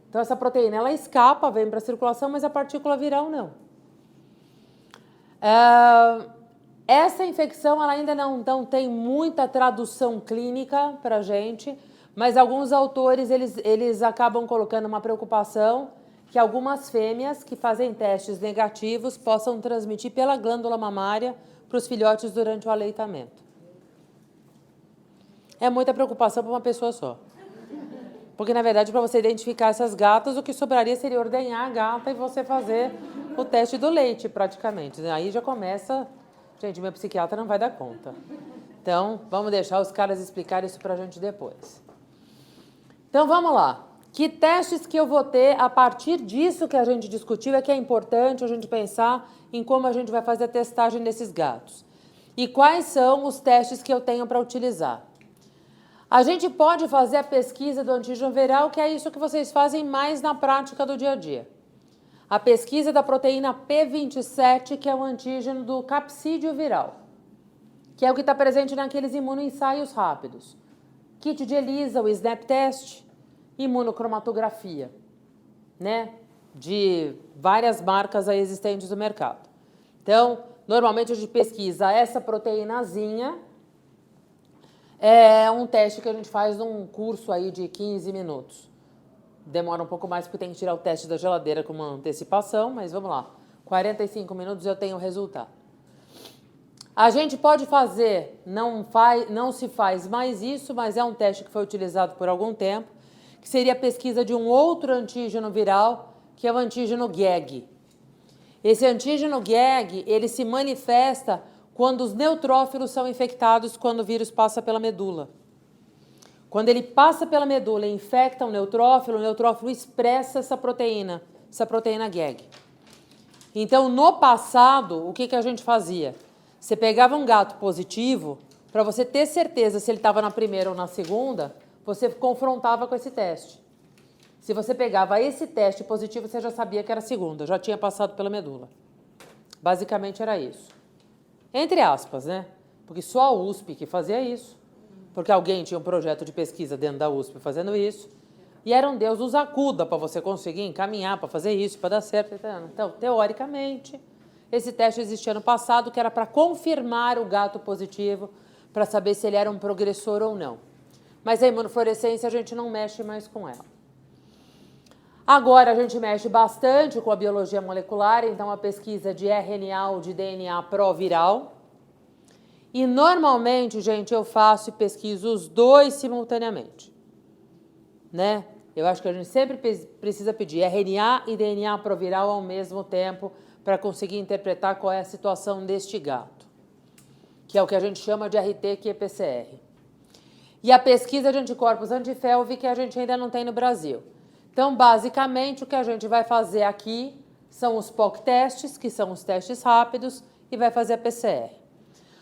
Então, essa proteína, ela escapa, vem para a circulação, mas a partícula viral não. Essa infecção, ela ainda não tem muita tradução clínica para a gente, mas alguns autores, eles acabam colocando uma preocupação que algumas fêmeas que fazem testes negativos possam transmitir pela glândula mamária para os filhotes durante o aleitamento. É muita preocupação para uma pessoa só. Porque, na verdade, para você identificar essas gatas, o que sobraria seria ordenhar a gata e você fazer o teste do leite, praticamente. Aí já começa... Gente, meu psiquiatra não vai dar conta. Então, vamos deixar os caras explicarem isso para a gente depois. Então, vamos lá. Que testes que eu vou ter a partir disso que a gente discutiu é que é importante a gente pensar em como a gente vai fazer a testagem desses gatos. E quais são os testes que eu tenho para utilizar. A gente pode fazer a pesquisa do antígeno viral, que é isso que vocês fazem mais na prática do dia a dia. A pesquisa da proteína P27, que é o antígeno do capsídeo viral, que é o que está presente naqueles imunoensaios rápidos. kit de ELISA, o Snap Test, imunocromatografia, né? De várias marcas aí existentes no mercado. Então, normalmente a gente pesquisa essa proteínazinha, é um teste que a gente faz num curso aí de 15 minutos. Demora um pouco mais porque tem que tirar o teste da geladeira com uma antecipação, mas vamos lá. 45 minutos eu tenho o resultado. A gente pode fazer, não se faz mais isso, mas é um teste que foi utilizado por algum tempo, que seria a pesquisa de um outro antígeno viral, que é o antígeno GAG. Esse antígeno GAG, ele se manifesta quando os neutrófilos são infectados, quando o vírus passa pela medula. Quando ele passa pela medula e infecta o neutrófilo expressa essa proteína GAG. Então, no passado, o que a gente fazia? Você pegava um gato positivo, para você ter certeza se ele estava na primeira ou na segunda, você confrontava com esse teste. Se você pegava esse teste positivo, você já sabia que era a segunda, já tinha passado pela medula. Basicamente era isso. Entre aspas, né? Porque só a USP que fazia isso, porque alguém tinha um projeto de pesquisa dentro da USP fazendo isso, e era um Deus nos acuda para você conseguir encaminhar, para fazer isso, para dar certo. Então, teoricamente, esse teste existia no passado, que era para confirmar o gato positivo, para saber se ele era um progressor ou não. Mas a imunofluorescência a gente não mexe mais com ela. Agora a gente mexe bastante com a biologia molecular, então a pesquisa de RNA ou de DNA proviral. E normalmente, gente, eu faço e pesquiso os dois simultaneamente, né? Eu acho que a gente sempre precisa pedir RNA e DNA proviral ao mesmo tempo para conseguir interpretar qual é a situação deste gato, que é o que a gente chama de RT-qPCR. E a pesquisa de anticorpos anti-FeLV que a gente ainda não tem no Brasil. Então, basicamente, o que a gente vai fazer aqui são os POC testes, que são os testes rápidos, e vai fazer a PCR.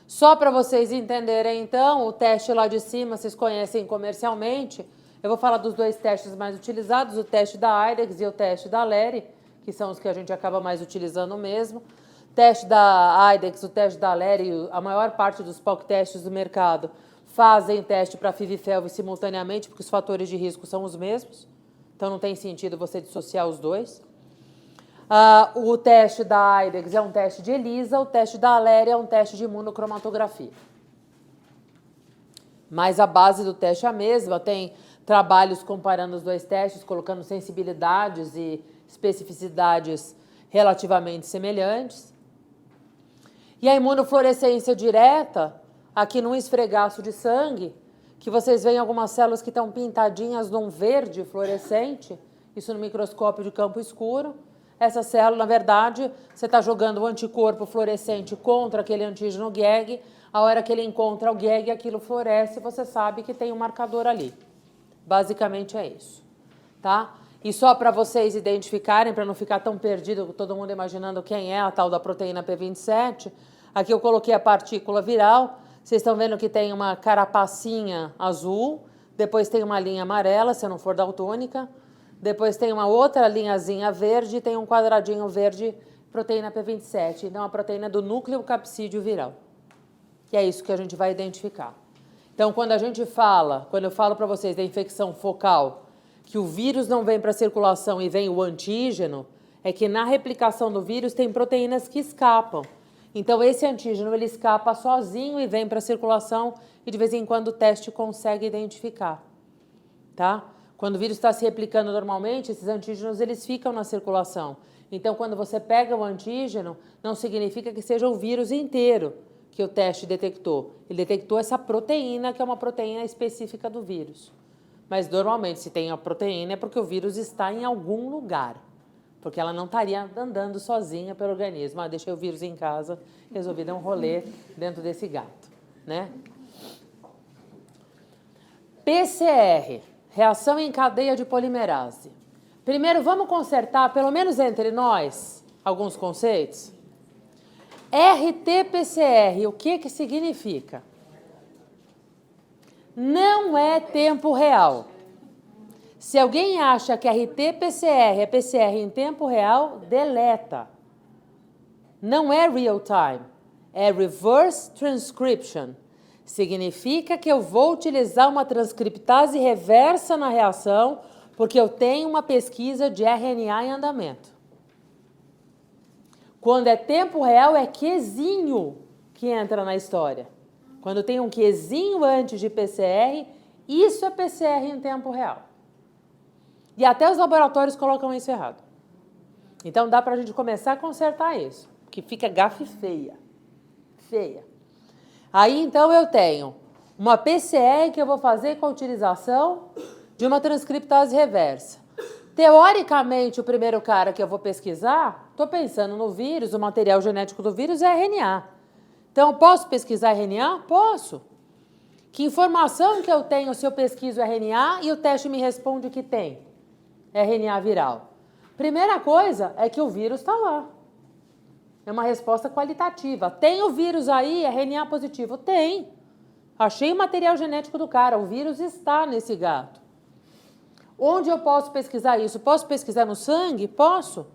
Só para vocês entenderem, então, o teste lá de cima, vocês conhecem comercialmente. Eu vou falar dos dois testes mais utilizados, o teste da IDEX e o teste da Lery, que são os que a gente acaba mais utilizando mesmo. O teste da IDEX, o teste da Lery, a maior parte dos POC testes do mercado fazem teste para FIV e FeLV simultaneamente, porque os fatores de risco são os mesmos. Então, não tem sentido você dissociar os dois. O teste da IDEX é um teste de ELISA, o teste da Lery é um teste de imunocromatografia. Mas a base do teste é a mesma, tem trabalhos comparando os dois testes, colocando sensibilidades e especificidades relativamente semelhantes. E a imunofluorescência direta, aqui num esfregaço de sangue, que vocês veem algumas células que estão pintadinhas num verde fluorescente, isso no microscópio de campo escuro. Essa célula, na verdade, você está jogando o anticorpo fluorescente contra aquele antígeno GAG, a hora que ele encontra o GAG, aquilo floresce, você sabe que tem um marcador ali. Basicamente é isso, tá? E só para vocês identificarem, para não ficar tão perdido, todo mundo imaginando quem é a tal da proteína P27, aqui eu coloquei a partícula viral. Vocês estão vendo que tem uma carapacinha azul, depois tem uma linha amarela, se não for daltônica, depois tem uma outra linhazinha verde e tem um quadradinho verde, proteína P27. Então, a proteína do núcleo capsídeo viral. E é isso que a gente vai identificar. Então, quando eu falo para vocês da infecção focal, que o vírus não vem para a circulação e vem o antígeno, é que na replicação do vírus tem proteínas que escapam. Então, esse antígeno ele escapa sozinho e vem para a circulação e, de vez em quando, o teste consegue identificar. Tá? Quando o vírus está se replicando normalmente, esses antígenos eles ficam na circulação. Então, quando você pega o antígeno, não significa que seja o vírus inteiro que o teste detectou. Ele detectou essa proteína, que é uma proteína específica do vírus. Mas, normalmente, se tem a proteína, é porque o vírus está em algum lugar. Porque ela não estaria andando sozinha pelo organismo. Deixei o vírus em casa, resolvi dar um rolê dentro desse gato, né? PCR, reação em cadeia de polimerase. Primeiro, vamos consertar, pelo menos entre nós, alguns conceitos. RT-PCR, o que significa? Não é tempo real. Se alguém acha que RT-PCR é PCR em tempo real, deleta. Não é real time, é reverse transcription. Significa que eu vou utilizar uma transcriptase reversa na reação, porque eu tenho uma pesquisa de RNA em andamento. Quando é tempo real, é Qzinho que entra na história. Quando tem um Qzinho antes de PCR, isso é PCR em tempo real. E até os laboratórios colocam isso errado. Então dá para a gente começar a consertar isso, que fica gafe feia. Feia. Aí então eu tenho uma PCR que eu vou fazer com a utilização de uma transcriptase reversa. Teoricamente, o primeiro cara que eu vou pesquisar, estou pensando no vírus, o material genético do vírus é RNA. Então, posso pesquisar RNA? Posso. Que informação que eu tenho se eu pesquiso RNA e o teste me responde que tem RNA viral? Primeira coisa é que o vírus está lá. É uma resposta qualitativa. Tem o vírus aí, RNA positivo? Tem. Achei o material genético do cara, o vírus está nesse gato. Onde eu posso pesquisar isso? Posso pesquisar no sangue? Posso.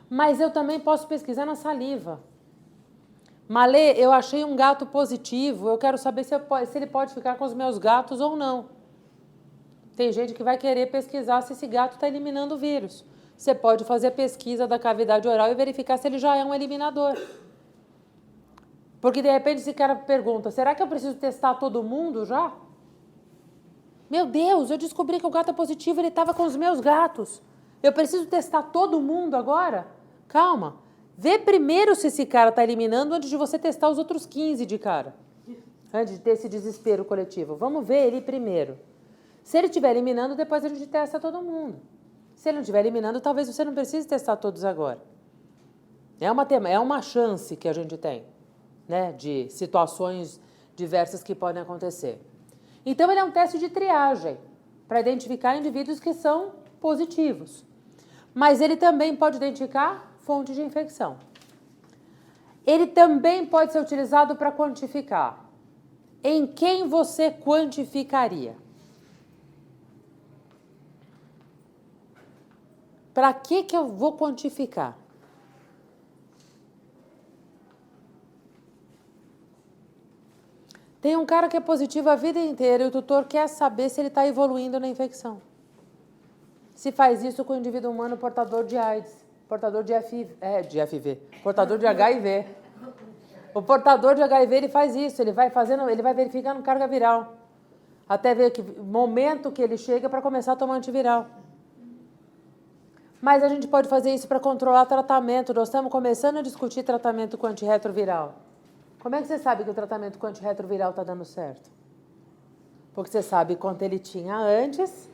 Mas eu também posso pesquisar na saliva. Malê, eu achei um gato positivo, eu quero saber se ele pode ficar com os meus gatos ou não. Tem gente que vai querer pesquisar se esse gato está eliminando o vírus. Você pode fazer a pesquisa da cavidade oral e verificar se ele já é um eliminador. Porque, de repente, esse cara pergunta, será que eu preciso testar todo mundo já? Meu Deus, eu descobri que o gato é positivo, ele estava com os meus gatos. Eu preciso testar todo mundo agora? Calma. Vê primeiro se esse cara está eliminando antes de você testar os outros 15 de cara. Antes de ter esse desespero coletivo. Vamos ver ele primeiro. Se ele estiver eliminando, depois a gente testa todo mundo. Se ele não estiver eliminando, talvez você não precise testar todos agora. É uma chance que a gente tem, né, de situações diversas que podem acontecer. Então, ele é um teste de triagem para identificar indivíduos que são positivos. Mas ele também pode identificar fonte de infecção. Ele também pode ser utilizado para quantificar. Em quem você quantificaria? Para que eu vou quantificar? Tem um cara que é positivo a vida inteira e o tutor quer saber se ele está evoluindo na infecção. Se faz isso com o indivíduo humano portador de AIDS, portador de FIV, portador de HIV. O portador de HIV, ele faz isso, ele vai verificando carga viral, até ver que momento que ele chega para começar a tomar antiviral. Mas a gente pode fazer isso para controlar tratamento. Nós estamos começando a discutir tratamento com antirretroviral. Como é que você sabe que o tratamento com antirretroviral está dando certo? Porque você sabe quanto ele tinha antes,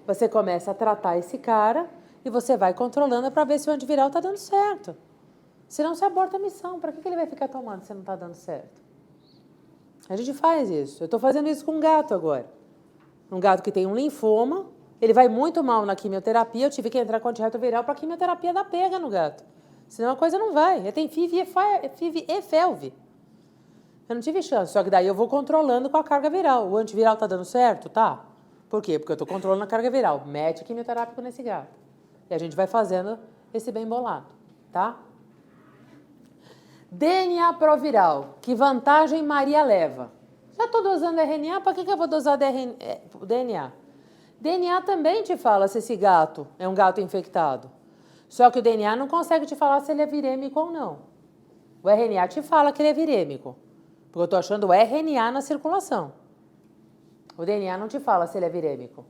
você começa a tratar esse cara e você vai controlando para ver se o antiviral está dando certo. Senão você aborta a missão. Para que ele vai ficar tomando se não está dando certo? A gente faz isso. Eu estou fazendo isso com um gato agora. Um gato que tem um linfoma, ele vai muito mal na quimioterapia, eu tive que entrar com antirretroviral para a quimioterapia dar pega no gato. Senão a coisa não vai. Ele tem FIV e FeLV. Eu não tive chance, só que daí eu vou controlando com a carga viral. O antiviral está dando certo? Tá. Por quê? Porque eu estou controlando a carga viral. Mete quimioterápico nesse gato. E a gente vai fazendo esse bem bolado, tá? DNA proviral. Que vantagem Maria leva? Já estou dosando RNA, para que eu vou dosar DNA? DNA também te fala se esse gato é um gato infectado. Só que o DNA não consegue te falar se ele é virêmico ou não. O RNA te fala que ele é virêmico. Porque eu estou achando o RNA na circulação. O DNA não te fala se ele é virêmico.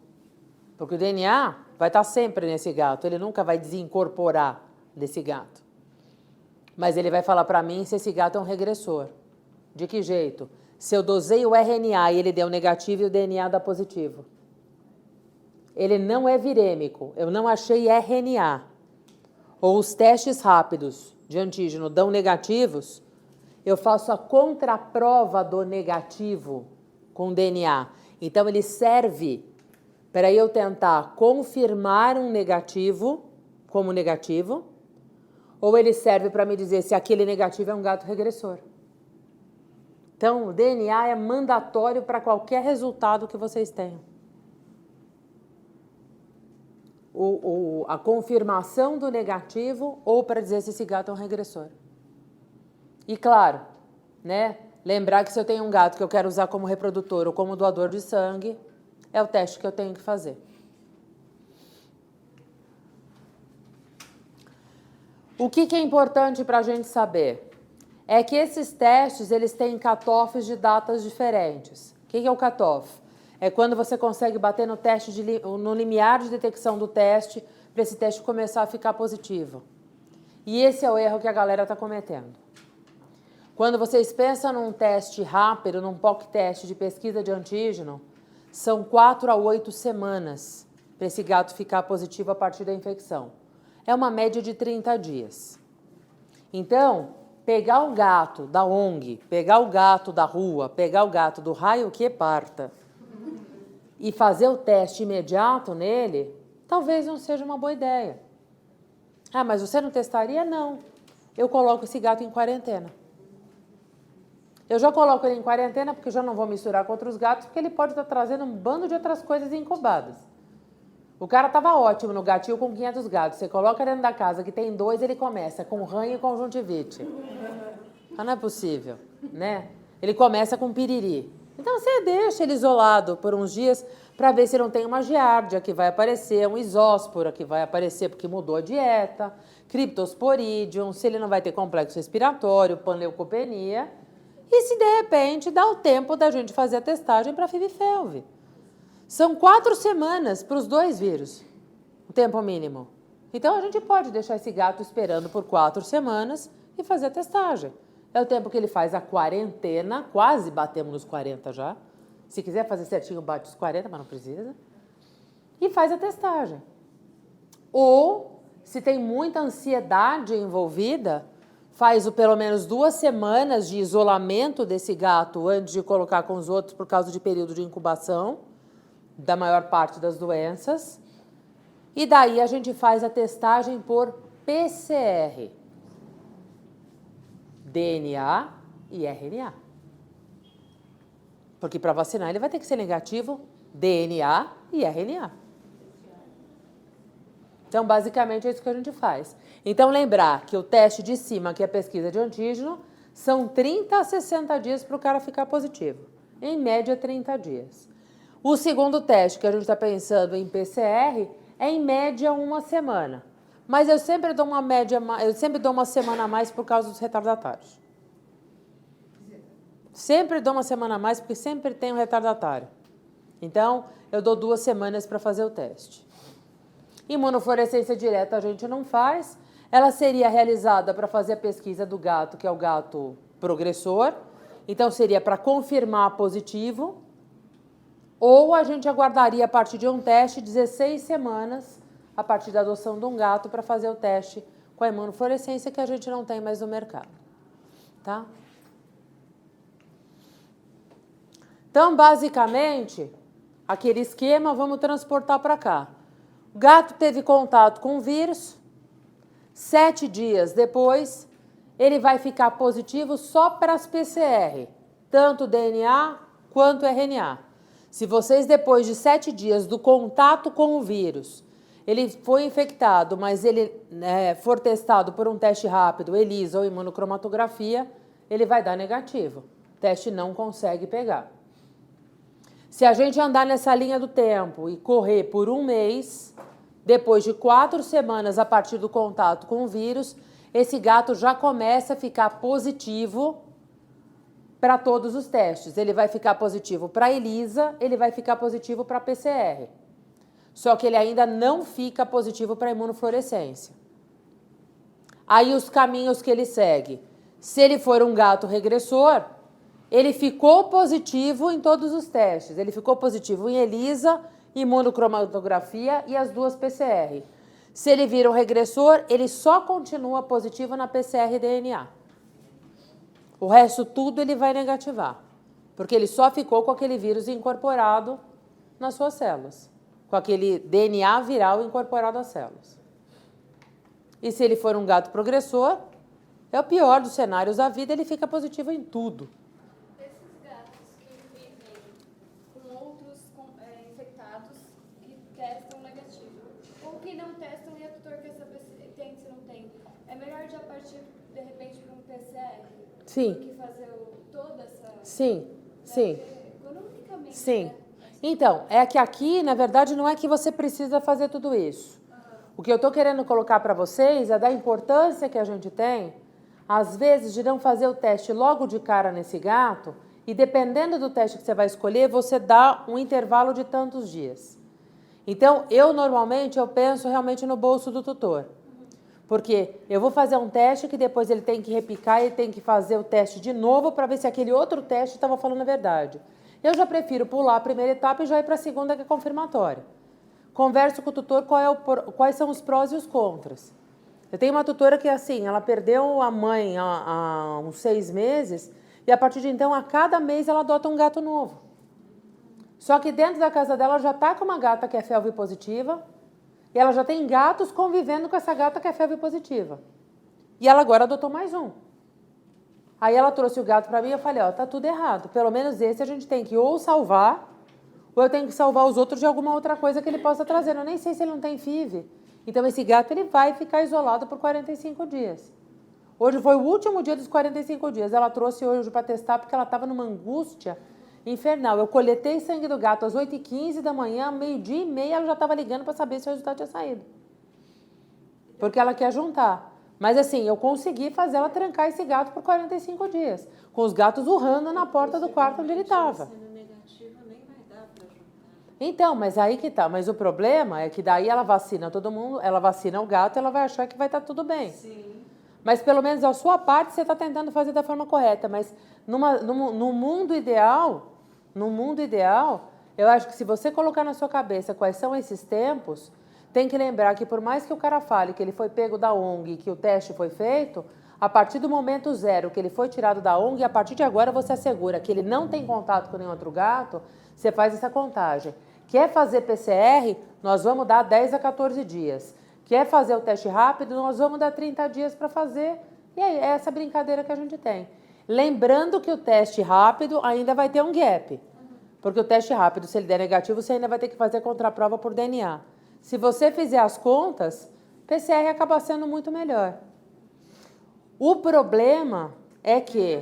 Porque o DNA vai estar sempre nesse gato. Ele nunca vai desincorporar desse gato. Mas ele vai falar para mim se esse gato é um regressor. De que jeito? Se eu dosei o RNA e ele deu negativo e o DNA dá positivo. Ele não é virêmico. Eu não achei RNA. Ou os testes rápidos de antígeno dão negativos, eu faço a contraprova do negativo com DNA. Então, ele serve para eu tentar confirmar um negativo como negativo, ou ele serve para me dizer se aquele negativo é um gato regressor. Então, o DNA é mandatório para qualquer resultado que vocês tenham. A confirmação do negativo ou para dizer se esse gato é um regressor. E claro, né, Lembrar que se eu tenho um gato que eu quero usar como reprodutor ou como doador de sangue, é o teste que eu tenho que fazer. O que é importante para a gente saber? É que esses testes, eles têm cutoffs de datas diferentes. O que é o cutoff? É quando você consegue bater no teste no limiar de detecção do teste para esse teste começar a ficar positivo. E esse é o erro que a galera está cometendo. Quando vocês pensam num teste rápido, num POC teste de pesquisa de antígeno, são 4 a 8 semanas para esse gato ficar positivo a partir da infecção. É uma média de 30 dias. Então, pegar o gato da ONG, pegar o gato da rua, pegar o gato do raio que parta e fazer o teste imediato nele, talvez não seja uma boa ideia. Ah, mas você não testaria? Não. Eu coloco esse gato em quarentena. Eu já coloco ele em quarentena porque já não vou misturar com outros gatos, porque ele pode estar trazendo um bando de outras coisas incubadas. O cara estava ótimo no gatinho com 500 gatos. Você coloca dentro da casa que tem 2, ele começa com ranho e conjuntivite. Mas não é possível, né? Ele começa com piriri. Então você deixa ele isolado por uns dias para ver se não tem uma giardia que vai aparecer, um isóspora que vai aparecer porque mudou a dieta, Cryptosporidium, se ele não vai ter complexo respiratório, panleucopenia. E se de repente dá o tempo da gente fazer a testagem para FIV-FeLV. São 4 semanas para os 2 vírus, o tempo mínimo. Então a gente pode deixar esse gato esperando por 4 semanas e fazer a testagem. É o tempo que ele faz a quarentena, quase batemos nos 40 já. Se quiser fazer certinho, bate os 40, mas não precisa. E faz a testagem. Ou, se tem muita ansiedade envolvida, faz pelo menos 2 semanas de isolamento desse gato antes de colocar com os outros por causa de período de incubação da maior parte das doenças. E daí a gente faz a testagem por PCR. DNA e RNA. Porque para vacinar ele vai ter que ser negativo DNA e RNA. Então, basicamente, é isso que a gente faz. Então, lembrar que o teste de cima, que é a pesquisa de antígeno, são 30 a 60 dias para o cara ficar positivo. Em média, 30 dias. O segundo teste, que a gente está pensando em PCR, é em média 1 semana. Mas eu sempre dou uma semana a mais por causa dos retardatários. Sempre dou uma semana a mais porque sempre tem um retardatário. Então, eu dou 2 semanas para fazer o teste. Imunofluorescência direta a gente não faz. Ela seria realizada para fazer a pesquisa do gato, que é o gato progressor. Então, seria para confirmar positivo. Ou a gente aguardaria, a partir de um teste, 16 semanas, a partir da adoção de um gato, para fazer o teste com a imunofluorescência, que a gente não tem mais no mercado. Tá? Então, basicamente, aquele esquema, vamos transportar para cá. O gato teve contato com o vírus, 7 dias depois, ele vai ficar positivo só para as PCR, tanto DNA quanto RNA. Se vocês, depois de 7 dias do contato com o vírus, ele foi infectado, mas ele for testado por um teste rápido, ELISA ou imunocromatografia, ele vai dar negativo. O teste não consegue pegar. Se a gente andar nessa linha do tempo e correr por 1 mês, depois de 4 semanas a partir do contato com o vírus, esse gato já começa a ficar positivo para todos os testes. Ele vai ficar positivo para a ELISA, ele vai ficar positivo para a PCR. Só que ele ainda não fica positivo para a imunofluorescência. Aí os caminhos que ele segue. Se ele for um gato regressor, ele ficou positivo em todos os testes. Ele ficou positivo em ELISA, imunocromatografia e as 2 PCR. Se ele vir um regressor, ele só continua positivo na PCR e DNA. O resto tudo ele vai negativar, porque ele só ficou com aquele vírus incorporado nas suas células, com aquele DNA viral incorporado às células. E se ele for um gato progressor, é o pior dos cenários da vida, ele fica positivo em tudo. Esses gatos que vivem com outros infectados que testam negativo, ou que não testam e a tutor quer saber se tem, se não tem, é melhor já partir, de repente, para um PCR? Sim. Do que fazer o toda essa... Sim, sim. Economicamente, Sim. né? Então, é que aqui, na verdade, não é que você precisa fazer tudo isso. O que eu estou querendo colocar para vocês é da importância que a gente tem, às vezes, de não fazer o teste logo de cara nesse gato, e dependendo do teste que você vai escolher, você dá um intervalo de tantos dias. Então, normalmente, eu penso realmente no bolso do tutor. Porque eu vou fazer um teste que depois ele tem que repicar e tem que fazer o teste de novo para ver se aquele outro teste estava falando a verdade. Eu já prefiro pular a primeira etapa e já ir para a segunda, que é confirmatória. Converso com o tutor quais são os prós e os contras. Eu tenho uma tutora que, assim, ela perdeu a mãe há uns 6 meses e, a partir de então, a cada mês ela adota um gato novo. Só que dentro da casa dela já está com uma gata que é FeLV positiva e ela já tem gatos convivendo com essa gata que é FeLV positiva. E ela agora adotou mais um. Aí ela trouxe o gato para mim e eu falei, ó, tá tudo errado. Pelo menos esse a gente tem que ou salvar, ou eu tenho que salvar os outros de alguma outra coisa que ele possa trazer. Eu nem sei se ele não tem FIV. Então esse gato ele vai ficar isolado por 45 dias. Hoje foi o último dia dos 45 dias. Ela trouxe hoje para testar porque ela estava numa angústia infernal. Eu coletei sangue do gato às 8h15 da manhã, 12h30 ela já estava ligando para saber se o resultado tinha saído. Porque ela quer juntar. Mas assim, eu consegui fazer ela trancar esse gato por 45 dias. Com os gatos urrando na porta do quarto onde ele estava. Então, mas aí que tá. Mas o problema é que daí ela vacina todo mundo, ela vacina o gato e ela vai achar que vai estar tudo bem. Sim. Mas pelo menos a sua parte você está tentando fazer da forma correta. Mas no mundo ideal, eu acho que se você colocar na sua cabeça quais são esses tempos, tem que lembrar que por mais que o cara fale que ele foi pego da ONG e que o teste foi feito, a partir do momento 0 que ele foi tirado da ONG, a partir de agora você assegura que ele não tem contato com nenhum outro gato, você faz essa contagem. Quer fazer PCR, nós vamos dar 10 a 14 dias. Quer fazer o teste rápido, nós vamos dar 30 dias para fazer. E aí, é essa brincadeira que a gente tem. Lembrando que o teste rápido ainda vai ter um gap. Porque o teste rápido, se ele der negativo, você ainda vai ter que fazer contraprova por DNA. Se você fizer as contas, PCR acaba sendo muito melhor. O problema é que...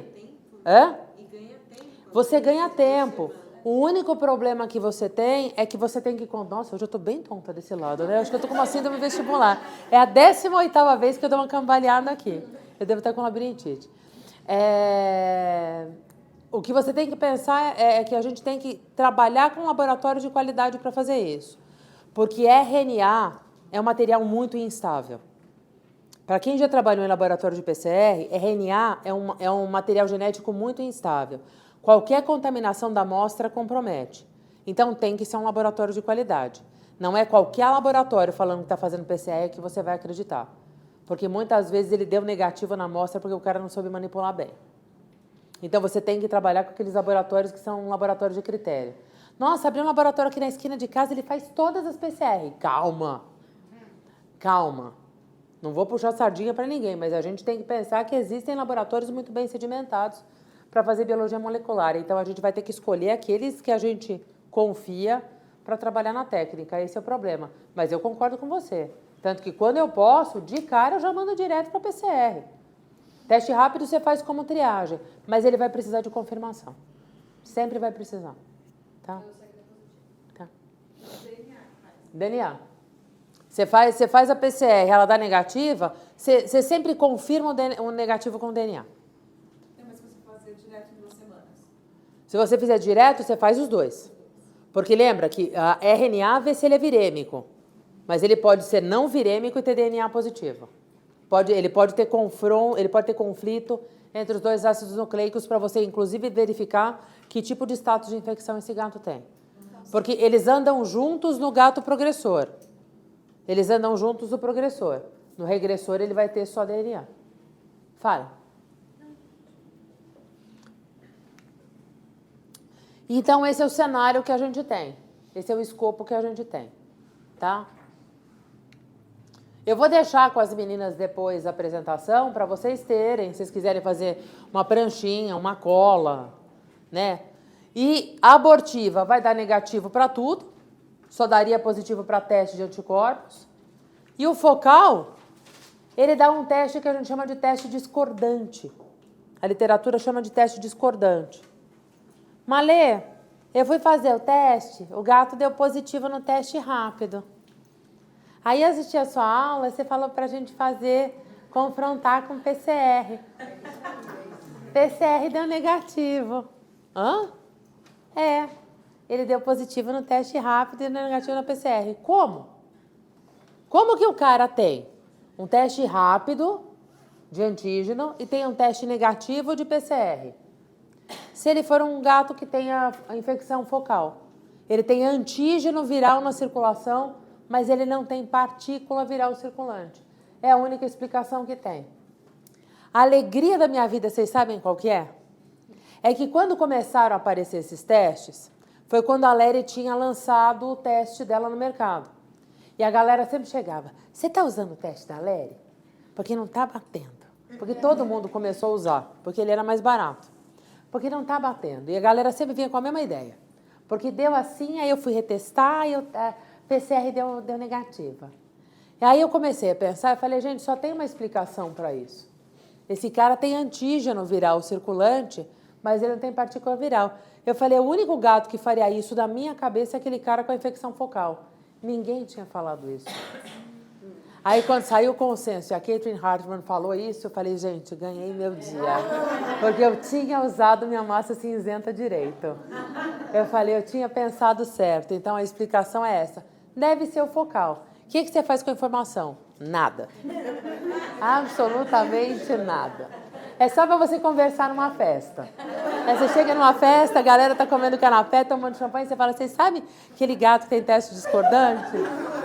Você ganha tempo. O único problema que você tem é que você tem que... Nossa, hoje eu estou bem tonta desse lado, né? Acho que eu estou com uma síndrome vestibular. É a 18ª vez que eu dou uma cambaleada aqui. Eu devo estar com labirintite. O que você tem que pensar é que a gente tem que trabalhar com um laboratório de qualidade para fazer isso. Porque RNA é um material muito instável. Para quem já trabalhou em laboratório de PCR, RNA é um material genético muito instável. Qualquer contaminação da amostra compromete. Então, tem que ser um laboratório de qualidade. Não é qualquer laboratório falando que está fazendo PCR que você vai acreditar. Porque muitas vezes ele deu negativo na amostra porque o cara não soube manipular bem. Então, você tem que trabalhar com aqueles laboratórios que são laboratórios de critério. Nossa, abri um laboratório aqui na esquina de casa, ele faz todas as PCR. Calma. Calma. Não vou puxar sardinha para ninguém, mas a gente tem que pensar que existem laboratórios muito bem sedimentados para fazer biologia molecular. Então, a gente vai ter que escolher aqueles que a gente confia para trabalhar na técnica. Esse é o problema. Mas eu concordo com você. Tanto que quando eu posso, de cara, eu já mando direto para PCR. Teste rápido você faz como triagem, mas ele vai precisar de confirmação. Sempre vai precisar. Tá? Tá. DNA. Você faz a PCR, ela dá negativa, você sempre confirma o negativo com o DNA. Mas se você fazer direto em 2 semanas? Se você fizer direto, você faz os dois. Porque lembra que a RNA vê se ele é virêmico, mas ele pode ser não virêmico e ter DNA positivo. Ele pode ter conflito entre os 2 ácidos nucleicos para você, inclusive, verificar que tipo de status de infecção esse gato tem. Porque eles andam juntos no gato progressor. Eles andam juntos no progressor. No regressor, ele vai ter só DNA. Fala. Então, esse é o cenário que a gente tem. Esse é o escopo que a gente tem. Tá? Eu vou deixar com as meninas depois a apresentação para vocês terem, se vocês quiserem fazer uma pranchinha, uma cola, né? E a abortiva vai dar negativo para tudo, só daria positivo para teste de anticorpos. E o focal, ele dá um teste que a gente chama de teste discordante. A literatura chama de teste discordante. Malê, eu fui fazer o teste, o gato deu positivo no teste rápido. Aí assisti a sua aula, você falou para a gente confrontar com PCR. PCR deu negativo. Hã? É. Ele deu positivo no teste rápido e deu negativo na PCR. Como? Como que o cara tem um teste rápido de antígeno e tem um teste negativo de PCR? Se ele for um gato que tenha a infecção focal, ele tem antígeno viral na circulação, mas ele não tem partícula viral circulante. É a única explicação que tem. A alegria da minha vida, vocês sabem qual que é? É que quando começaram a aparecer esses testes, foi quando a Lery tinha lançado o teste dela no mercado. E a galera sempre chegava, você está usando o teste da Lery? Porque não está batendo. Porque todo mundo começou a usar, porque ele era mais barato. Porque não está batendo. E a galera sempre vinha com a mesma ideia. Porque deu assim, aí eu fui retestar, e a PCR deu negativa. E aí eu comecei a pensar, eu falei, gente, só tem uma explicação para isso. Esse cara tem antígeno viral circulante, mas ele não tem partícula viral. Eu falei, o único gato que faria isso da minha cabeça é aquele cara com a infecção focal. Ninguém tinha falado isso. Aí, quando saiu o consenso e a Catherine Hartman falou isso, eu falei, gente, ganhei meu dia. Porque eu tinha usado minha massa cinzenta direito. Eu falei, eu tinha pensado certo. Então, a explicação é essa. Deve ser o focal. O que você faz com a informação? Nada. Absolutamente nada. É só para você conversar numa festa. Aí você chega numa festa, a galera tá comendo canapé, tomando champanhe, você fala, vocês sabem aquele gato que tem teste discordante?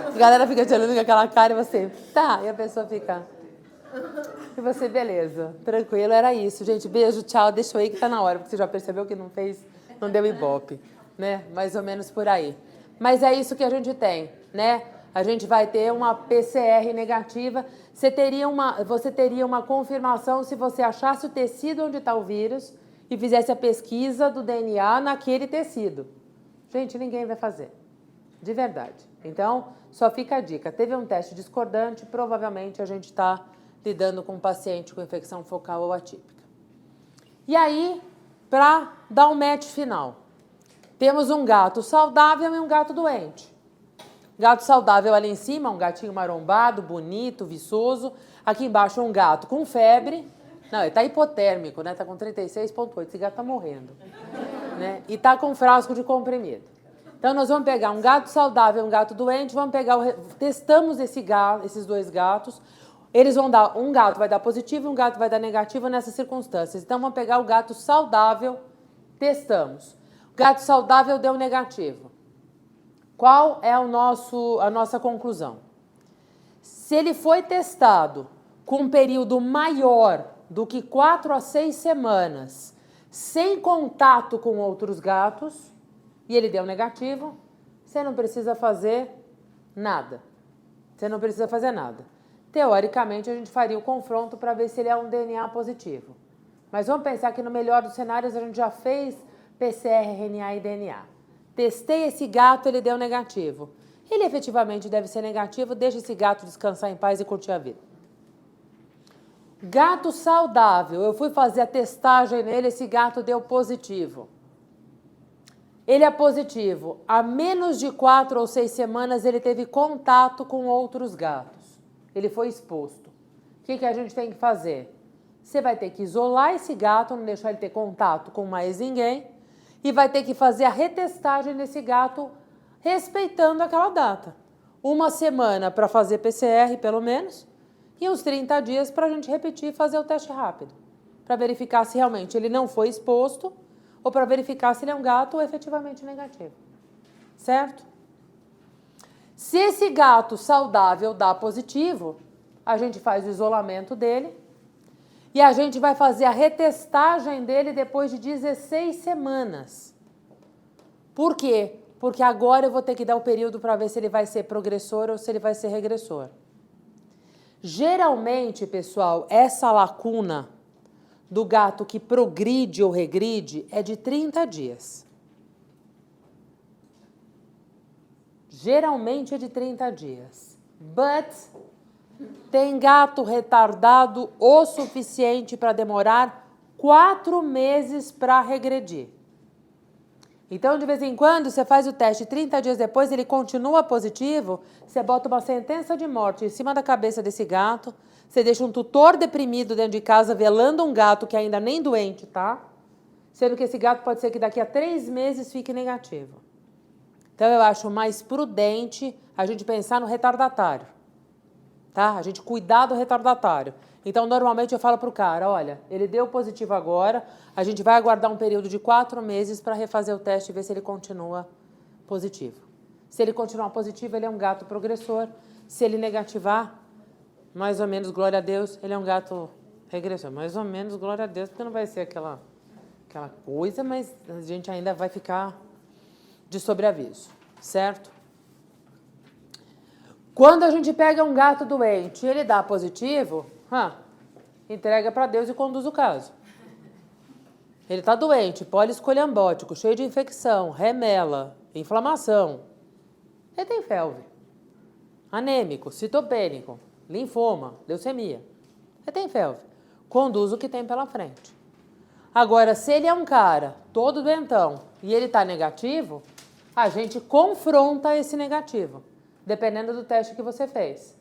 A galera fica te olhando com aquela cara e você, tá, e a pessoa fica... E você, beleza, tranquilo, era isso. Gente, beijo, tchau, deixa eu ir que tá na hora, porque você já percebeu que não deu ibope, né? Mais ou menos por aí. Mas é isso que a gente tem, né? A gente vai ter uma PCR negativa. Você teria uma confirmação se você achasse o tecido onde está o vírus e fizesse a pesquisa do DNA naquele tecido. Gente, ninguém vai fazer. De verdade. Então, só fica a dica. Teve um teste discordante, provavelmente a gente está lidando com um paciente com infecção focal ou atípica. E aí, para dar um match final, temos um gato saudável e um gato doente. Gato saudável ali em cima, um gatinho marombado, bonito, viçoso. Aqui embaixo um gato com febre. Não, ele está hipotérmico, né? Está com 36,8. Esse gato está morrendo. Né? E está com um frasco de comprimido. Então, nós vamos pegar um gato saudável e um gato doente, testamos esses dois gatos. Eles vão dar, um gato vai dar positivo e um gato vai dar negativo nessas circunstâncias. Então, vamos pegar o gato saudável, testamos. O gato saudável deu negativo. Qual é a nossa conclusão? Se ele foi testado com um período maior do que 4 a 6 semanas, sem contato com outros gatos, e ele deu negativo, você não precisa fazer nada. Você não precisa fazer nada. Teoricamente, a gente faria o confronto para ver se ele é um DNA positivo. Mas vamos pensar que no melhor dos cenários a gente já fez PCR, RNA e DNA. Testei esse gato, ele deu negativo. Ele efetivamente deve ser negativo, deixa esse gato descansar em paz e curtir a vida. Gato saudável, eu fui fazer a testagem nele, esse gato deu positivo. Ele é positivo. Há menos de 4 ou 6 semanas ele teve contato com outros gatos. Ele foi exposto. O que a gente tem que fazer? Você vai ter que isolar esse gato, não deixar ele ter contato com mais ninguém, e vai ter que fazer a retestagem desse gato respeitando aquela data. 1 semana para fazer PCR, pelo menos, e uns 30 dias para a gente repetir e fazer o teste rápido, para verificar se realmente ele não foi exposto ou para verificar se ele é um gato efetivamente negativo. Certo? Se esse gato saudável dá positivo, a gente faz o isolamento dele e a gente vai fazer a retestagem dele depois de 16 semanas. Por quê? Porque agora eu vou ter que dar o período para ver se ele vai ser progressor ou se ele vai ser regressor. Geralmente, pessoal, essa lacuna do gato que progride ou regride é de 30 dias. Geralmente é de 30 dias. But tem gato retardado o suficiente para demorar 4 meses para regredir. Então, de vez em quando, você faz o teste, 30 dias depois ele continua positivo, você bota uma sentença de morte em cima da cabeça desse gato, você deixa um tutor deprimido dentro de casa velando um gato que ainda nem doente tá, sendo que esse gato pode ser que daqui a 3 meses fique negativo. Então, eu acho mais prudente a gente pensar no retardatário, tá? A gente cuidar do retardatário. Então, normalmente eu falo para o cara, olha, ele deu positivo agora, a gente vai aguardar um período de 4 meses para refazer o teste e ver se ele continua positivo. Se ele continuar positivo, ele é um gato progressor. Se ele negativar, mais ou menos, glória a Deus, ele é um gato regressor. Mais ou menos, glória a Deus, porque não vai ser aquela coisa, mas a gente ainda vai ficar de sobreaviso, certo? Quando a gente pega um gato doente e ele dá positivo, entrega para Deus e conduz o caso. Ele está doente, poliescolhambótico, cheio de infecção, remela, inflamação. Ele tem felve, anêmico, citopênico, linfoma, leucemia. Ele tem felve. Conduz o que tem pela frente. Agora, se ele é um cara todo doentão e ele está negativo, a gente confronta esse negativo, dependendo do teste que você fez.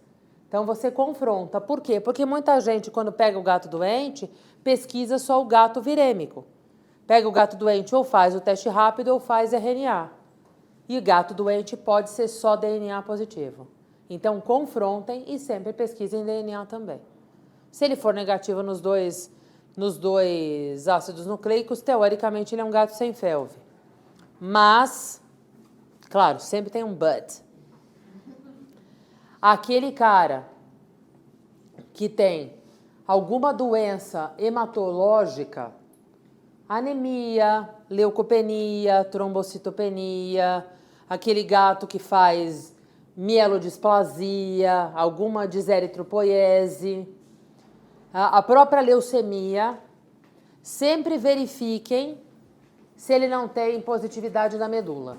Então, você confronta. Por quê? Porque muita gente, quando pega o gato doente, pesquisa só o gato virêmico. Pega o gato doente ou faz o teste rápido ou faz RNA. E o gato doente pode ser só DNA positivo. Então, confrontem e sempre pesquisem DNA também. Se ele for negativo nos dois ácidos nucleicos, teoricamente ele é um gato sem felve. Mas, claro, sempre tem um but. Aquele cara que tem alguma doença hematológica, anemia, leucopenia, trombocitopenia, aquele gato que faz mielodisplasia, alguma deseritropoiese, a própria leucemia, sempre verifiquem se ele não tem positividade na medula,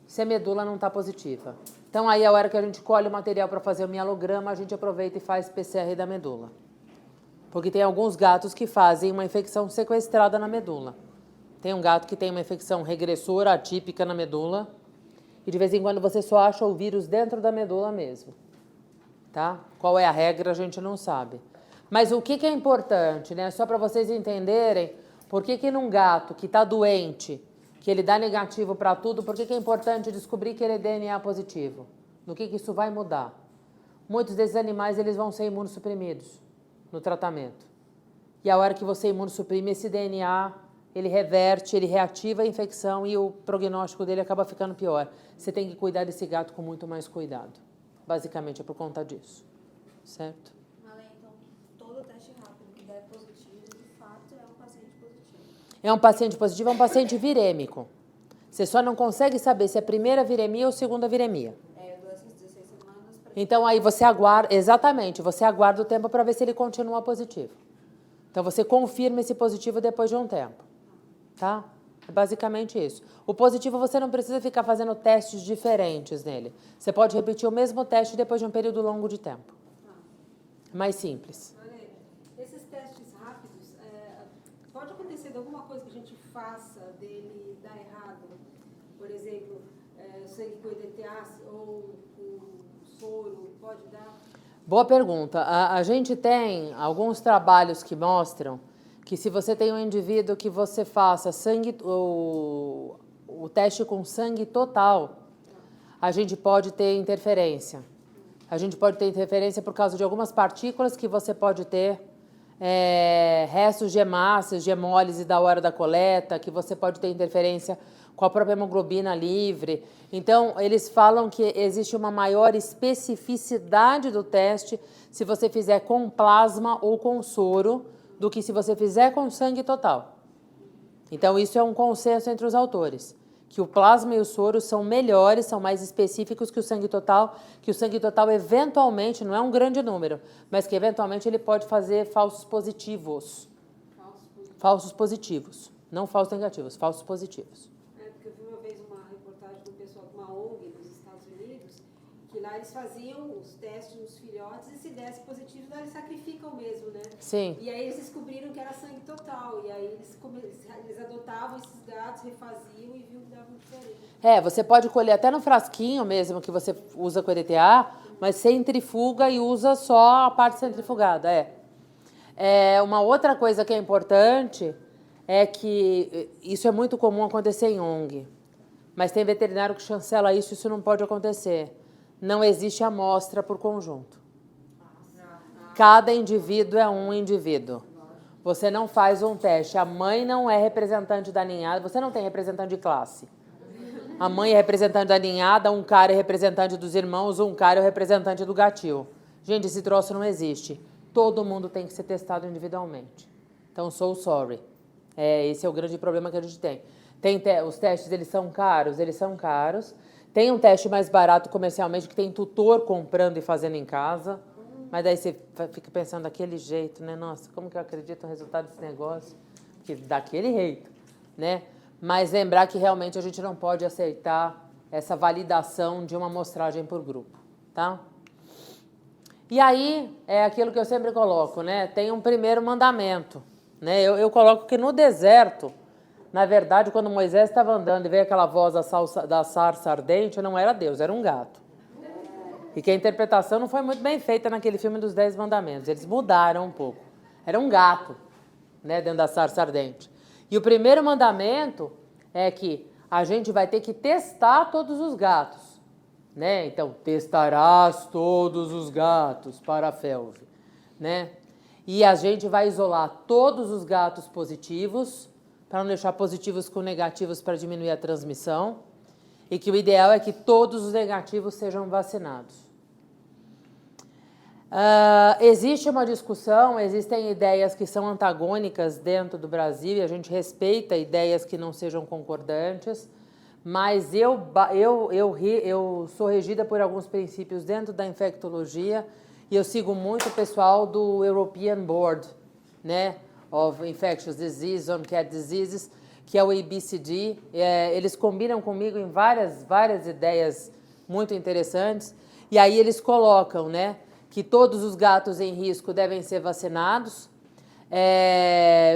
se a medula não está positiva. Então, aí, a hora que a gente colhe o material para fazer o mielograma, a gente aproveita e faz PCR da medula. Porque tem alguns gatos que fazem uma infecção sequestrada na medula. Tem um gato que tem uma infecção regressora, atípica na medula, e de vez em quando você só acha o vírus dentro da medula mesmo. Tá? Qual é a regra, a gente não sabe. Mas o que é importante, né? Só para vocês entenderem, por que num gato que está doente, que ele dá negativo para tudo, por que é importante descobrir que ele é DNA positivo? No que isso vai mudar? Muitos desses animais eles vão ser imunossuprimidos no tratamento. E a hora que você imunossuprime esse DNA, ele reverte, ele reativa a infecção e o prognóstico dele acaba ficando pior. Você tem que cuidar desse gato com muito mais cuidado. Basicamente é por conta disso. Certo? Malê, então, todo teste rápido que der positivo, de fato, é um paciente positivo. É um paciente positivo, é um paciente virêmico. Você só não consegue saber se é a primeira viremia ou segunda viremia. Eu dou essas 16 semanas para... Então, aí você aguarda, exatamente, você aguarda o tempo para ver se ele continua positivo. Então, você confirma esse positivo depois de um tempo. Tá? É basicamente isso. O positivo, você não precisa ficar fazendo testes diferentes nele. Você pode repetir o mesmo teste depois de um período longo de tempo. É mais simples. Malê, esses testes rápidos, pode acontecer de alguma coisa que a gente faça dele dar errado? Por exemplo, sangue com EDTA ou com soro, pode dar? Boa pergunta. A gente tem alguns trabalhos que mostram que se você tem um indivíduo que você faça o teste com sangue total, a gente pode ter interferência. A gente pode ter interferência por causa de algumas partículas que você pode ter, restos de hemácias, de hemólise da hora da coleta, que você pode ter interferência com a própria hemoglobina livre. Então, eles falam que existe uma maior especificidade do teste se você fizer com plasma ou com soro, do que se você fizer com sangue total. Então, isso é um consenso entre os autores, que o plasma e o soro são melhores, são mais específicos que o sangue total eventualmente, não é um grande número, mas que eventualmente ele pode fazer falsos positivos. Falsos positivos. Não falsos negativos, falsos positivos. Porque eu vi uma vez uma reportagem de um pessoal de uma ONG nos Estados Unidos que lá eles faziam os testes nos filhotes e se desse positivo, lá eles sacrificam mesmo, né? Sim. E aí eles descobriram que era sangue total. E aí eles adotavam esses gatos, refaziam e viam que davam diferente. Você pode colher até no frasquinho mesmo que você usa com EDTA, mas centrifuga e usa só a parte centrifugada, uma outra coisa que é importante é que isso é muito comum acontecer em ONG, mas tem veterinário que chancela isso não pode acontecer. Não existe amostra por conjunto. Cada indivíduo é um indivíduo. Você não faz um teste. A mãe não é representante da ninhada, você não tem representante de classe. A mãe é representante da ninhada, um cara é representante dos irmãos, um cara é o representante do gatil. Gente, esse troço não existe. Todo mundo tem que ser testado individualmente. Então, sorry. Esse é o grande problema que a gente tem. Os testes, eles são caros? Eles são caros. Tem um teste mais barato comercialmente, que tem tutor comprando e fazendo em casa. Mas daí você fica pensando daquele jeito, né? Nossa, como que eu acredito no resultado desse negócio? Que daquele jeito, né? Mas lembrar que realmente a gente não pode aceitar essa validação de uma amostragem por grupo, tá? E aí, é aquilo que eu sempre coloco, né? Tem um primeiro mandamento, né? Eu coloco que no deserto, na verdade, quando Moisés estava andando e veio aquela voz da sarça ardente, não era Deus, era um gato. E que a interpretação não foi muito bem feita naquele filme dos 10 Mandamentos. Eles mudaram um pouco. Era um gato, né, dentro da sarça ardente. E o primeiro mandamento é que a gente vai ter que testar todos os gatos, né? Então, testarás todos os gatos para a felve, né? E a gente vai isolar todos os gatos positivos, para não deixar positivos com negativos para diminuir a transmissão, e que o ideal é que todos os negativos sejam vacinados. Existe uma discussão, existem ideias que são antagônicas dentro do Brasil, e a gente respeita ideias que não sejam concordantes, mas eu sou regida por alguns princípios dentro da infectologia, e eu sigo muito o pessoal do European Board, né, of Infectious Diseases, on Cat Diseases, que é o ABCD. Eles combinam comigo em várias ideias muito interessantes, e aí eles colocam, né, que todos os gatos em risco devem ser vacinados,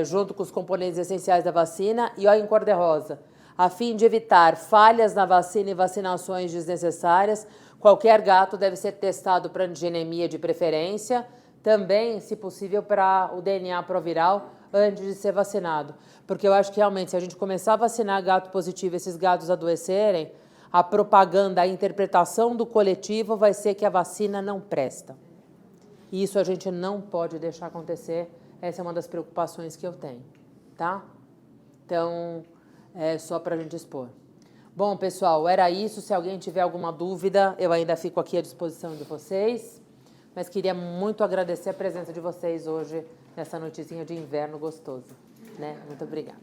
junto com os componentes essenciais da vacina, e olha em cor de rosa, a fim de evitar falhas na vacina e vacinações desnecessárias, qualquer gato deve ser testado para antigenemia de preferência, também, se possível, para o DNA proviral antes de ser vacinado. Porque eu acho que realmente, se a gente começar a vacinar gato positivo e esses gatos adoecerem, a propaganda, a interpretação do coletivo vai ser que a vacina não presta. E isso a gente não pode deixar acontecer. Essa é uma das preocupações que eu tenho, tá? Então, é só para a gente expor. Bom, pessoal, era isso. Se alguém tiver alguma dúvida, eu ainda fico aqui à disposição de vocês. Mas queria muito agradecer a presença de vocês hoje nessa noitezinha de inverno gostoso, né? Muito obrigada.